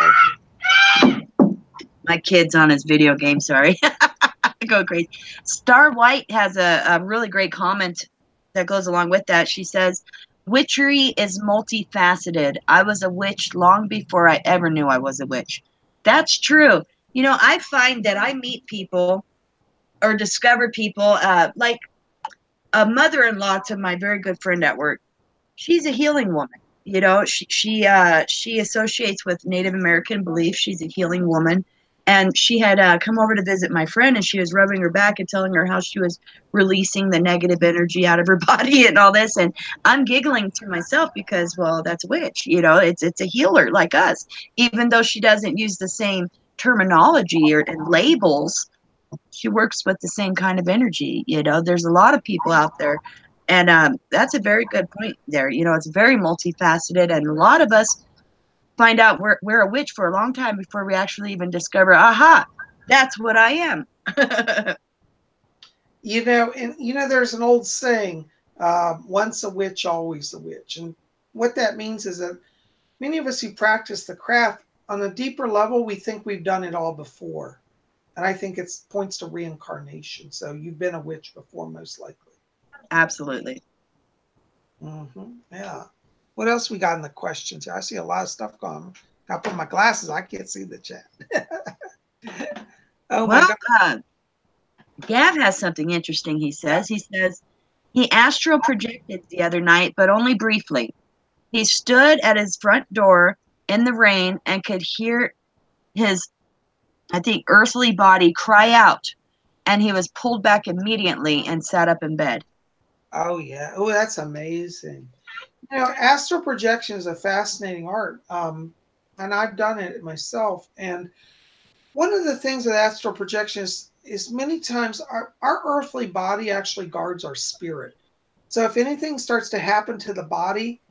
book. My kid's on his video game, sorry. Go crazy. Star White has a really great comment that goes along with that. She says, "Witchery is multifaceted. I was a witch long before I ever knew I was a witch." That's true. I find that I meet people or discover people, like a mother-in-law to my very good friend at work. She's a healing woman. She associates with Native American beliefs. She's a healing woman. And she had come over to visit my friend, and she was rubbing her back and telling her how she was releasing the negative energy out of her body and all this. And I'm giggling to myself because, well, that's a witch. It's a healer like us, even though she doesn't use the same terminology and labels. She works with the same kind of energy. There's a lot of people out there. And that's a very good point there. It's very multifaceted, and a lot of us find out we're a witch for a long time before we actually even discover, aha, that's what I am. There's an old saying, once a witch, always a witch. And what that means is that many of us who practice the craft on a deeper level, we think we've done it all before. And I think it points to reincarnation. So you've been a witch before, most likely. Absolutely. Yeah. What else we got in the questions here? I see a lot of stuff going. I put my glasses. I can't see the chat. My God. Gav has something interesting, he says. He says he astral projected the other night, but only briefly. He stood at his front door in the rain and could hear his, I think, earthly body cry out, and he was pulled back immediately and sat up in bed. Oh yeah. Oh, that's amazing. You know, astral projection is a fascinating art. And I've done it myself. And one of the things with astral projection is many times our earthly body actually guards our spirit. So if anything starts to happen to the body,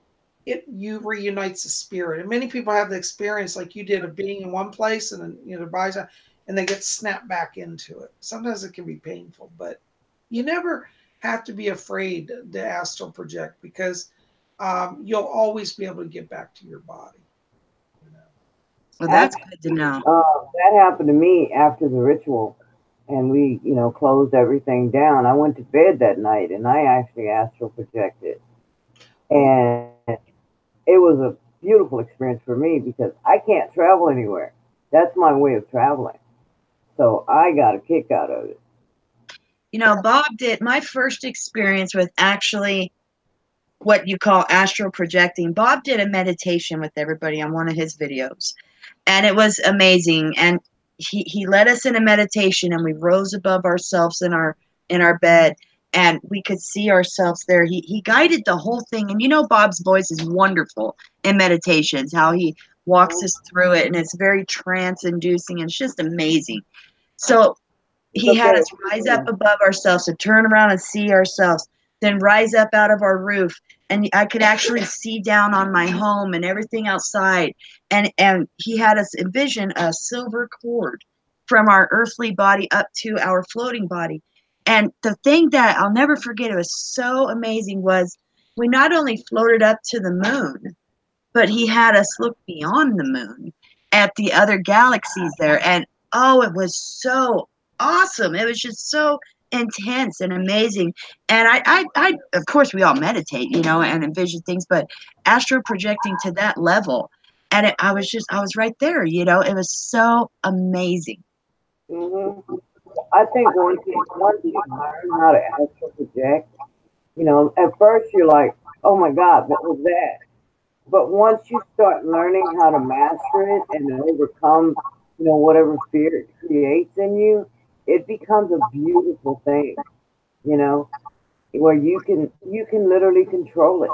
it you reunites the spirit. And many people have the experience like you did of being in one place and then their bodies and they get snapped back into it. Sometimes it can be painful, but you never have to be afraid to astral project because you'll always be able to get back to your body. You know? Well, that's Actually, good to know. that happened to me after the ritual, and we, closed everything down. I went to bed that night, and I actually astral projected, and it was a beautiful experience for me because I can't travel anywhere. That's my way of traveling, so I got a kick out of it. You know, Bob did my first experience with actually what you call astral projecting. Bob did a meditation with everybody on one of his videos, and it was amazing. And he led us in a meditation, and we rose above ourselves in our bed, and we could see ourselves there. He guided the whole thing, and you know Bob's voice is wonderful in meditations. How he walks us through it, and it's very trance inducing, and it's just amazing. So It's he had okay. us rise up above ourselves to turn around and see ourselves, then rise up out of our roof. And I could actually see down on my home and everything outside. And he had us envision a silver cord from our earthly body up to our floating body. And the thing that I'll never forget, it was so amazing, was we not only floated up to the moon, but he had us look beyond the moon at the other galaxies there. And oh, it was so awesome. It was just so intense and amazing. And I of course, we all meditate, and envision things, but astral projecting to that level. And I was right there, it was so amazing. hmm I think once you learn how to astral project, at first you're like, oh my God, what was that? But once you start learning how to master it and overcome, whatever fear it creates in you, it becomes a beautiful thing, you know, where you can literally control it.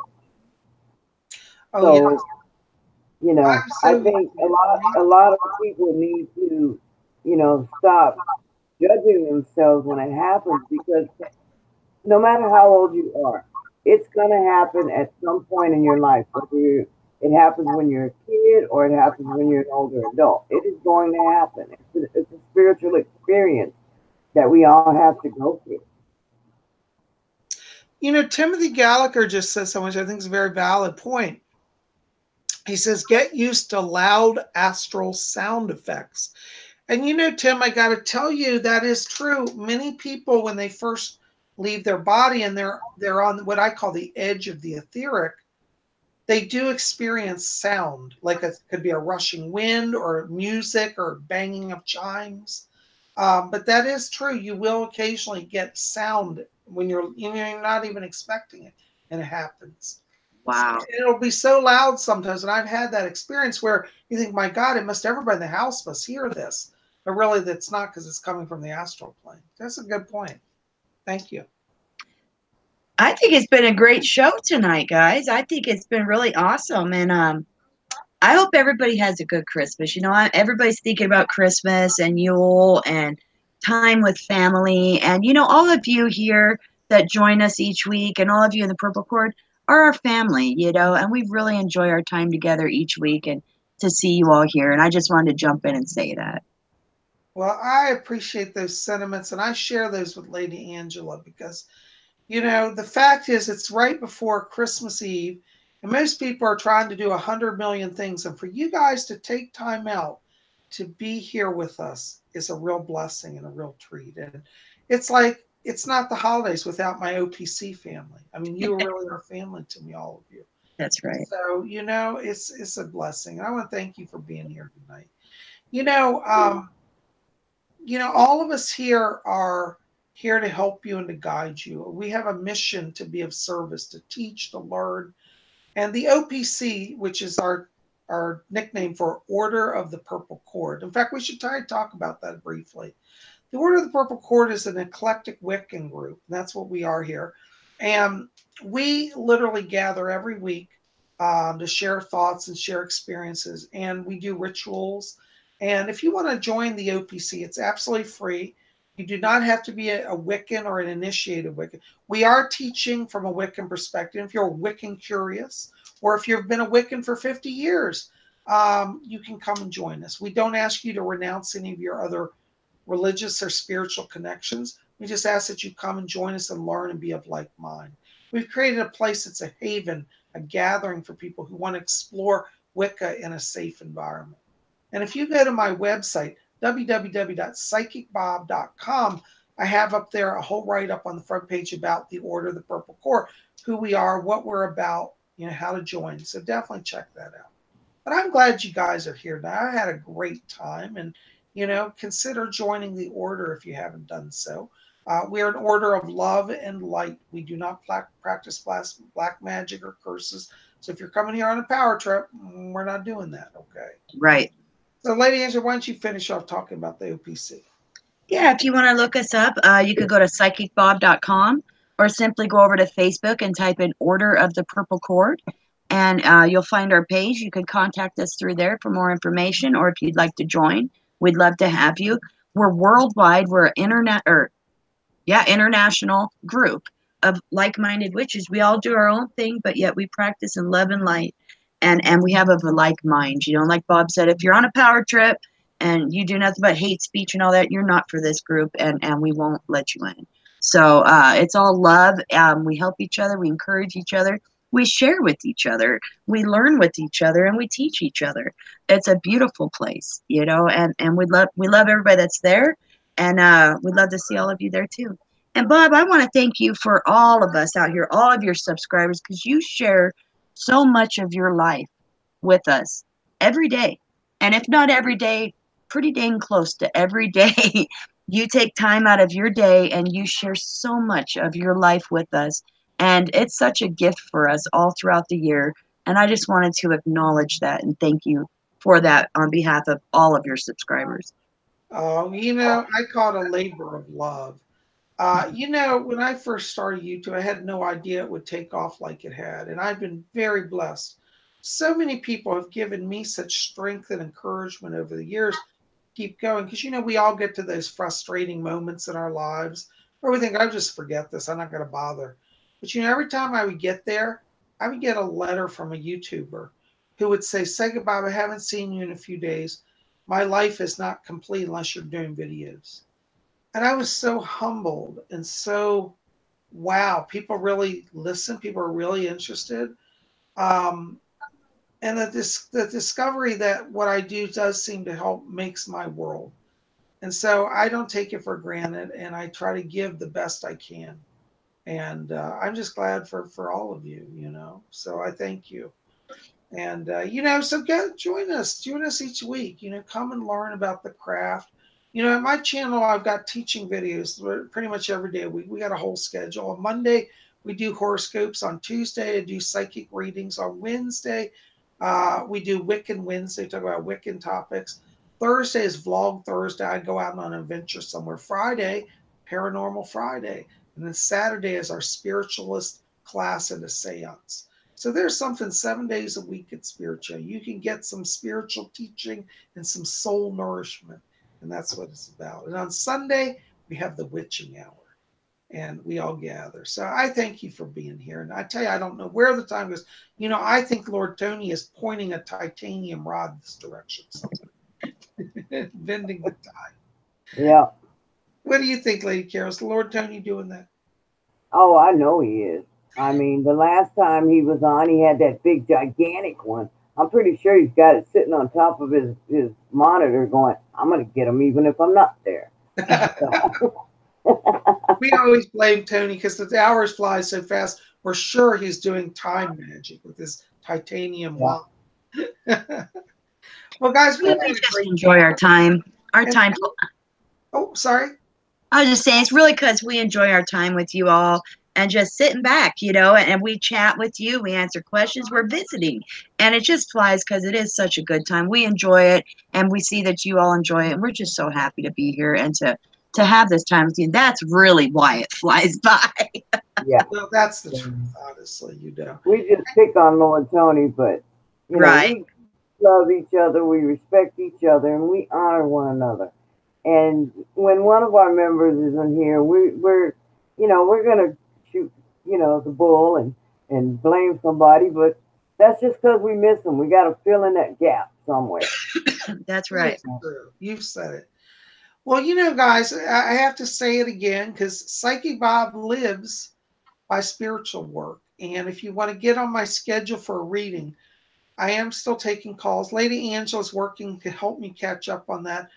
Oh yeah, So, I'm I so think a lot of people need to, stop judging themselves when it happens because no matter how old you are, it's going to happen at some point in your life. It happens when you're a kid or it happens when you're an older adult. It is going to happen. It's a spiritual experience that we all have to go through. Timothy Gallagher just said so much. I think is a very valid point. He says, "Get used to loud astral sound effects." And Tim, I got to tell you that is true. Many people, when they first leave their body and they're on what I call the edge of the etheric, they do experience sound, like it could be a rushing wind or music or banging of chimes. But that is true. You will occasionally get sound when you're not even expecting it, and it happens. Wow. It'll be so loud sometimes, and I've had that experience where you think, "My God, it must everybody in the house must hear this," but really that's not because it's coming from the astral plane. That's a good point. Thank you. I think it's been a great show tonight, guys. I think it's been really awesome. And I hope everybody has a good Christmas. Everybody's thinking about Christmas and Yule and time with family. And, all of you here that join us each week and all of you in the Purple Cord are our family, and we really enjoy our time together each week and to see you all here. And I just wanted to jump in and say that. Well, I appreciate those sentiments, and I share those with Lady Angela because the fact is, it's right before Christmas Eve, and most people are trying to do 100 million things. And for you guys to take time out to be here with us is a real blessing and a real treat. And it's like, it's not the holidays without my OPC family. I mean, you really are family to me, all of you. That's right. So, it's a blessing. And I want to thank you for being here tonight. You know, um, all of us here are here to help you and to guide you. We have a mission to be of service, to teach, to learn. And the OPC, which is our nickname for Order of the Purple Cord. In fact, we should try to talk about that briefly. The Order of the Purple Cord is an eclectic Wiccan group. And that's what we are here. And we literally gather every week to share thoughts and share experiences. And we do rituals. And if you want to join the OPC, it's absolutely free. You do not have to be a Wiccan or an initiated Wiccan. We are teaching from a Wiccan perspective. If you're Wiccan curious, or if you've been a Wiccan for 50 years, you can come and join us. We don't ask you to renounce any of your other religious or spiritual connections. We just ask that you come and join us and learn and be of like mind. We've created a place that's a haven, a gathering for people who want to explore Wicca in a safe environment. And if you go to my website, www.psychicbob.com, I have up there a whole write up on the front page about the Order of the Purple Core, who we are, what we're about, how to join. So definitely check that out. But I'm glad you guys are here now. I had a great time, and consider joining the order if you haven't done so. We are an order of love and light. We do not practice black magic or curses. So if you're coming here on a power trip, we're not doing that. Okay. Right. So, Lady Angela, why don't you finish off talking about the OPC? Yeah, if you want to look us up, you could go to psychicbob.com or simply go over to Facebook and type in Order of the Purple Cord, and you'll find our page. You can contact us through there for more information, or if you'd like to join, we'd love to have you. We're worldwide. We're international group of like-minded witches. We all do our own thing, but yet we practice in love and light, and we have a like mind. Like Bob said, if you're on a power trip and you do nothing but hate speech and all that, you're not for this group, and we won't let you in. So it's all love. We help each other. We encourage each other. We share with each other. We learn with each other, and we teach each other. It's a beautiful place, and we love everybody that's there, and we'd love to see all of you there too. And Bob, I want to thank you for all of us out here, all of your subscribers, because you share so much of your life with us every day. And if not every day, pretty dang close to every day. You take time out of your day and you share so much of your life with us. And it's such a gift for us all throughout the year. And I just wanted to acknowledge that and thank you for that on behalf of all of your subscribers. Oh, I call it a labor of love. When I first started YouTube, I had no idea it would take off like it had. And I've been very blessed. So many people have given me such strength and encouragement over the years to keep going. Because, we all get to those frustrating moments in our lives where we think, I'll just forget this. I'm not going to bother. But, every time I would get there, I would get a letter from a YouTuber who would say, Sega Bob, I haven't seen you in a few days. My life is not complete unless you're doing videos. And I was so humbled and so, wow, people really listen. People are really interested. And the discovery that what I do does seem to help makes my world. And so I don't take it for granted, and I try to give the best I can. And I'm just glad for all of you, So I thank you. And, so join us each week, come and learn about the craft. At my channel, I've got teaching videos pretty much every day. We got a whole schedule. On Monday, we do horoscopes. On Tuesday, I do psychic readings. On Wednesday, we do Wiccan Wednesday, talk about Wiccan topics. Thursday is Vlog Thursday. I go out on an adventure somewhere. Friday, Paranormal Friday. And then Saturday is our spiritualist class and a seance. So there's something 7 days a week at Spiritual. You can get some spiritual teaching and some soul nourishment. And that's what it's about. And on Sunday, we have the witching hour. And we all gather. So I thank you for being here. And I tell you, I don't know where the time goes. I think Lord Tony is pointing a titanium rod this direction somewhere. Bending the tide. Yeah. What do you think, Lady Carol? Is Lord Tony doing that? Oh, I know he is. I mean, the last time he was on, he had that big, gigantic one. I'm pretty sure he's got it sitting on top of his monitor going, I'm going to get him even if I'm not there. We always blame Tony because the hours fly so fast. We're sure he's doing time magic with his titanium wand. Well, guys, we just enjoy our time. Oh, sorry. I was just saying, it's really because we enjoy our time with you all and just sitting back, and we chat with you. We answer questions. We're visiting. And it just flies because it is such a good time. We enjoy it, and we see that you all enjoy it. And we're just so happy to be here and to have this time with you. That's really why it flies by. Yeah. Well, that's the truth, honestly. You know. We just pick on Lord Tony, but you know, Right. we love each other, we respect each other, and we honor one another. And when one of our members isn't here, we're you know, we're gonna shoot, you know, the bull and blame somebody, but that's just because we miss them. We got to fill in that gap somewhere. That's right. True. You've said it. Well, you know, guys, I have to say it again because Psychic Bob lives by spiritual work. And if you want to get on my schedule for a reading, I am still taking calls. Lady Angela's working to help me catch up on that.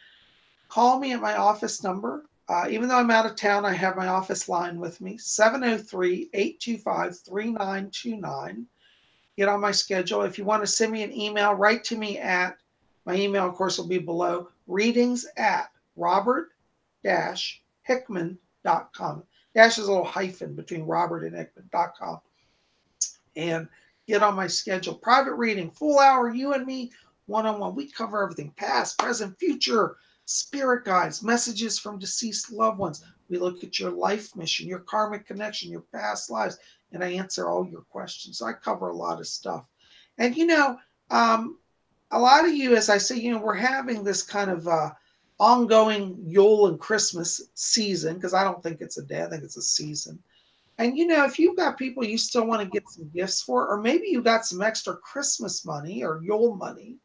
Call me at my office number. Even though I'm out of town, I have my office line with me, 703-825-3929. Get on my schedule. If you want to send me an email, write to me at my email, of course, will be below, readings at robert-hickman.com. Dash is a little hyphen between Robert and Hickman.com. And get on my schedule. Private reading, full hour, you and me, one-on-one. We cover everything, past, present, future, spirit guides, messages from deceased loved ones. We look at your life mission, your karmic connection, your past lives, and I answer all your questions. So I cover a lot of stuff. And you know, a lot of you, as I say, you know, we're having this kind of ongoing Yule and Christmas season, because I don't think it's a day, I think it's a season. And you know, if you've got people you still want to get some gifts for, or maybe you got some extra Christmas money or Yule money,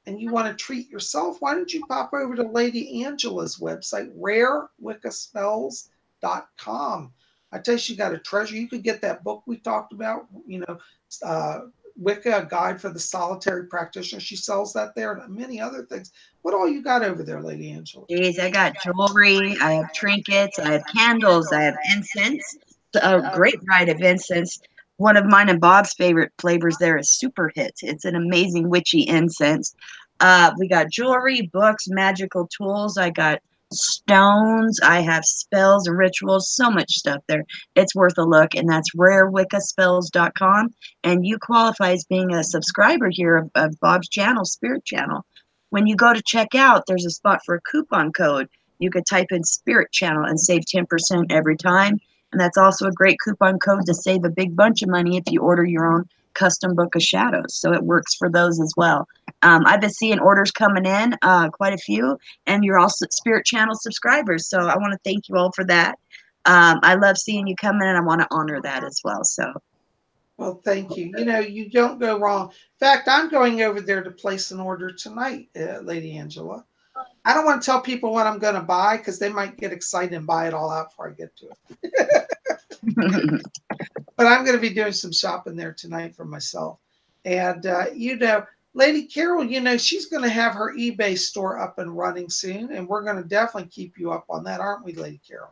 and you want to treat yourself, why don't you pop over to Lady Angela's website, rarewiccaspells.com. I tell you, she got a treasure. You could get that book we talked about, you know, uh, Wicca, a guide for the solitary practitioner. She sells that there and many other things. What all you got over there, Lady Angela? Geez, I got jewelry, I have trinkets, I have candles, I have incense, a great variety of incense. One of mine and Bob's favorite flavors there is Super Hit. It's an amazing witchy incense. We got jewelry, books, magical tools. I got stones. I have spells and rituals. So much stuff there. It's worth a look, and that's rarewiccaspells.com. And you qualify as being a subscriber here of Bob's channel, Spirit Channel. When you go to check out, there's a spot for a coupon code. You could type in Spirit Channel and save 10% every time. And that's also a great coupon code to save a big bunch of money if you order your own custom book of shadows. So it works for those as well. I've been seeing orders coming in, quite a few, and you're also Spirit Channel subscribers. So I want to thank you all for that. I love seeing you come in, and I want to honor that as well. So. Well, thank you. You know, you don't go wrong. In fact, I'm going over there to place an order tonight, Lady Angela. I don't want to tell people what I'm going to buy because they might get excited and buy it all out before I get to it. But I'm going to be doing some shopping there tonight for myself. And, you know, Lady Carol, you know, she's going to have her eBay store up and running soon. And we're going to definitely keep you up on that, aren't we, Lady Carol?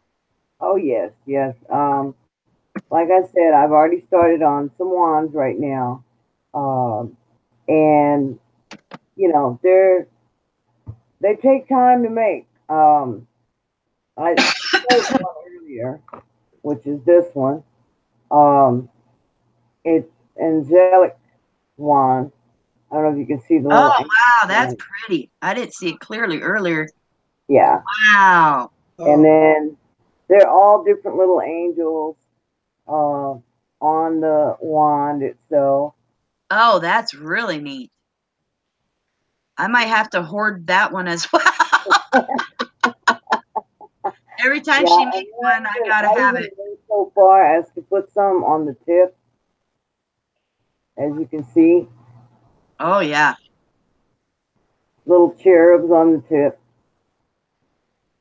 Oh yes, yes. Like I said, I've already started on some wands right now, and you know they take time to make. I showed one earlier, which is this one. Um, it's angelic wand. I don't know if you can see the little. Oh, wow, that's angel. pretty. I didn't see it clearly earlier. Yeah, Wow. and Oh, then they're all different little angels uh, on the wand itself. Oh, that's really neat. I might have to hoard that one as well. Every time Yeah, she and makes one, I gotta I have even it. went so far as to put some on the tip, as you can see, Oh, yeah. little cherubs on the tip.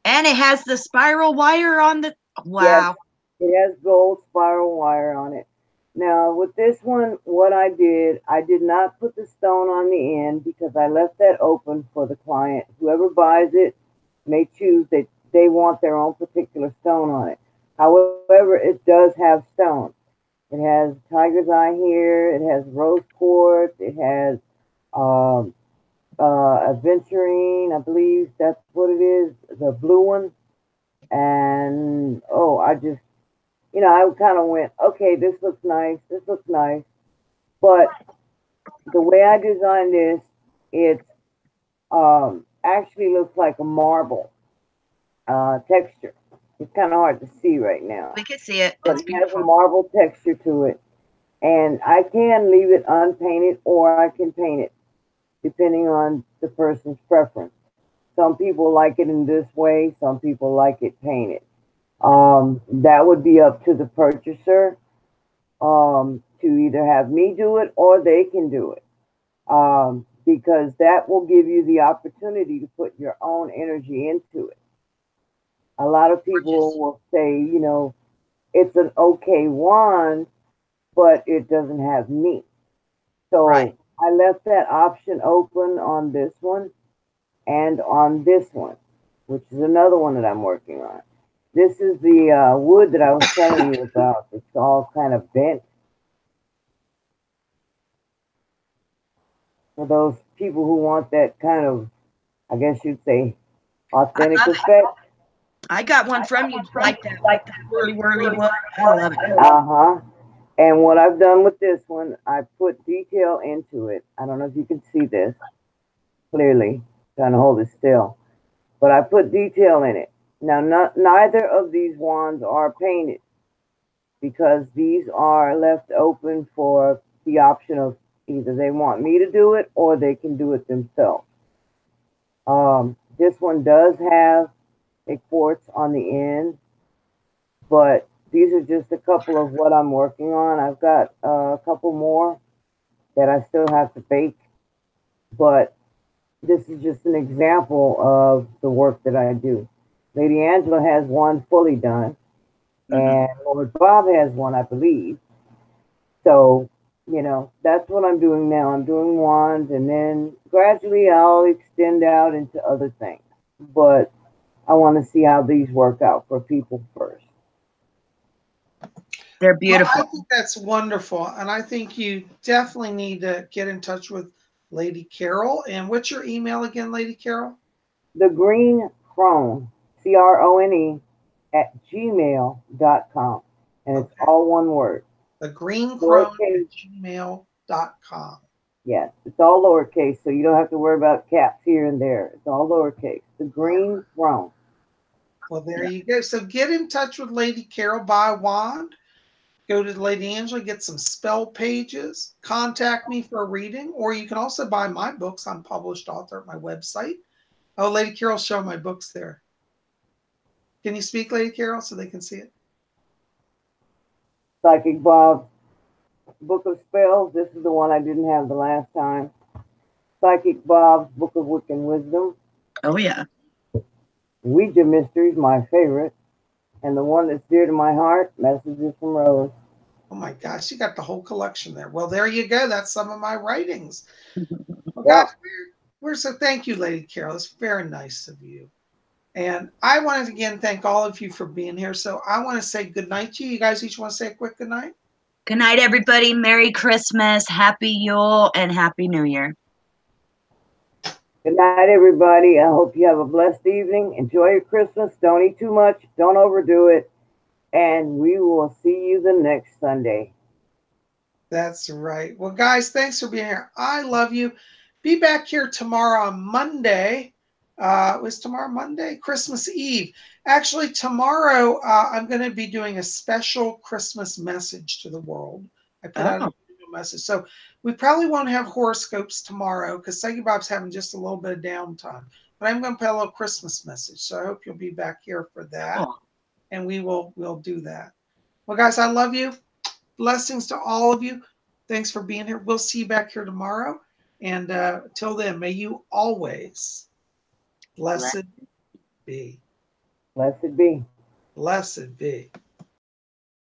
And it has the spiral wire on the. Yes, Wow. it has gold spiral wire on it. Now, with this one, what I did not put the stone on the end because I left that open for the client. Whoever buys it may choose that they want their own particular stone on it. However, it does have stones. It has tiger's eye here. It has rose quartz. It has um, aventurine. I believe that's what it is, the blue one. And oh, I just, you know, I kind of went, okay, this looks nice. This looks nice. But the way I designed this, it actually looks like a marble texture. It's kind of hard to see right now, We can see it. but It's it has a beautiful. marble texture to it. And I can leave it unpainted or I can paint it, depending on the person's preference. Some people like it in this way, some people like it painted. That would be up to the purchaser to either have me do it or they can do it. Because that will give you the opportunity to put your own energy into it. A lot of people will say, you know, it's an okay wand, but it doesn't have me. So Right. I left that option open on this one and on this one, which is another one that I'm working on. This is the wood that I was telling you about. It's all kind of bent. For those people who want that kind of, I guess you'd say, I authentic love it. effect. I got one from you like that, with the whirly wood. I love it. Uh-huh. And what I've done with this one, I put detail into it. I don't know if you can see this clearly. Trying to hold it still. But I put detail in it. Now, neither of these wands are painted because these are left open for the option of either they want me to do it or they can do it themselves. This one does have a quartz on the end, but these are just a couple of what I'm working on. I've got a couple more that I still have to bake, but this is just an example of the work that I do. Lady Angela has one fully done, and Lord Bob has one, I believe. So, you know, that's what I'm doing now. I'm doing wands, and then gradually I'll extend out into other things. But I want to see how these work out for people first. They're Well, beautiful. I think that's wonderful. And I think you definitely need to get in touch with Lady Carol. And what's your email again, Lady Carol? The Green Crone, CRONE, at gmail.com. And it's Okay. all one word. thegreencrone Lowercase. at gmail.com. Yes, it's all lowercase, so you don't have to worry about caps here and there. It's all lowercase. The Green Crone. Well, there you go. So get in touch with Lady Carol, buy a wand, go to Lady Angela, get some spell pages, contact me for a reading, or you can also buy my books. I'm published author at my website. Oh, Lady Carol, show my books there. Can you speak, Lady Carol, so they can see it? Psychic Bob, Book of Spells. This is the one I didn't have the last time. Psychic Bob's Book of Wiccan Wisdom. Oh, yeah. Ouija Mysteries, my favorite. And the one that's dear to my heart, Messages from Rose. Oh my gosh, you got the whole collection there. Well, there you go. That's some of my writings. Well, Yep. God, we're so thank you, Lady Carol. It's very nice of you. And I wanted to again thank all of you for being here. So I want to say good night to you. You guys each want to say a quick good night? Good night, everybody. Merry Christmas, Happy Yule, and Happy New Year. Good night, everybody. I hope you have a blessed evening. Enjoy your Christmas. Don't eat too much. Don't overdo it. And we will see you the next Sunday. That's right. Well, guys, thanks for being here. I love you. Be back here tomorrow on Monday. Was tomorrow Monday? Christmas Eve. Actually, tomorrow I'm going to be doing a special Christmas message to the world. I put out a video message. So we probably won't have horoscopes tomorrow because Psychic Bob's having just a little bit of downtime. But I'm going to put a little Christmas message. So I hope you'll be back here for that. Cool. And we'll do that. Well, guys, I love you. Blessings to all of you. Thanks for being here. We'll see you back here tomorrow. And till then, may you always blessed be. Blessed be. Blessed be.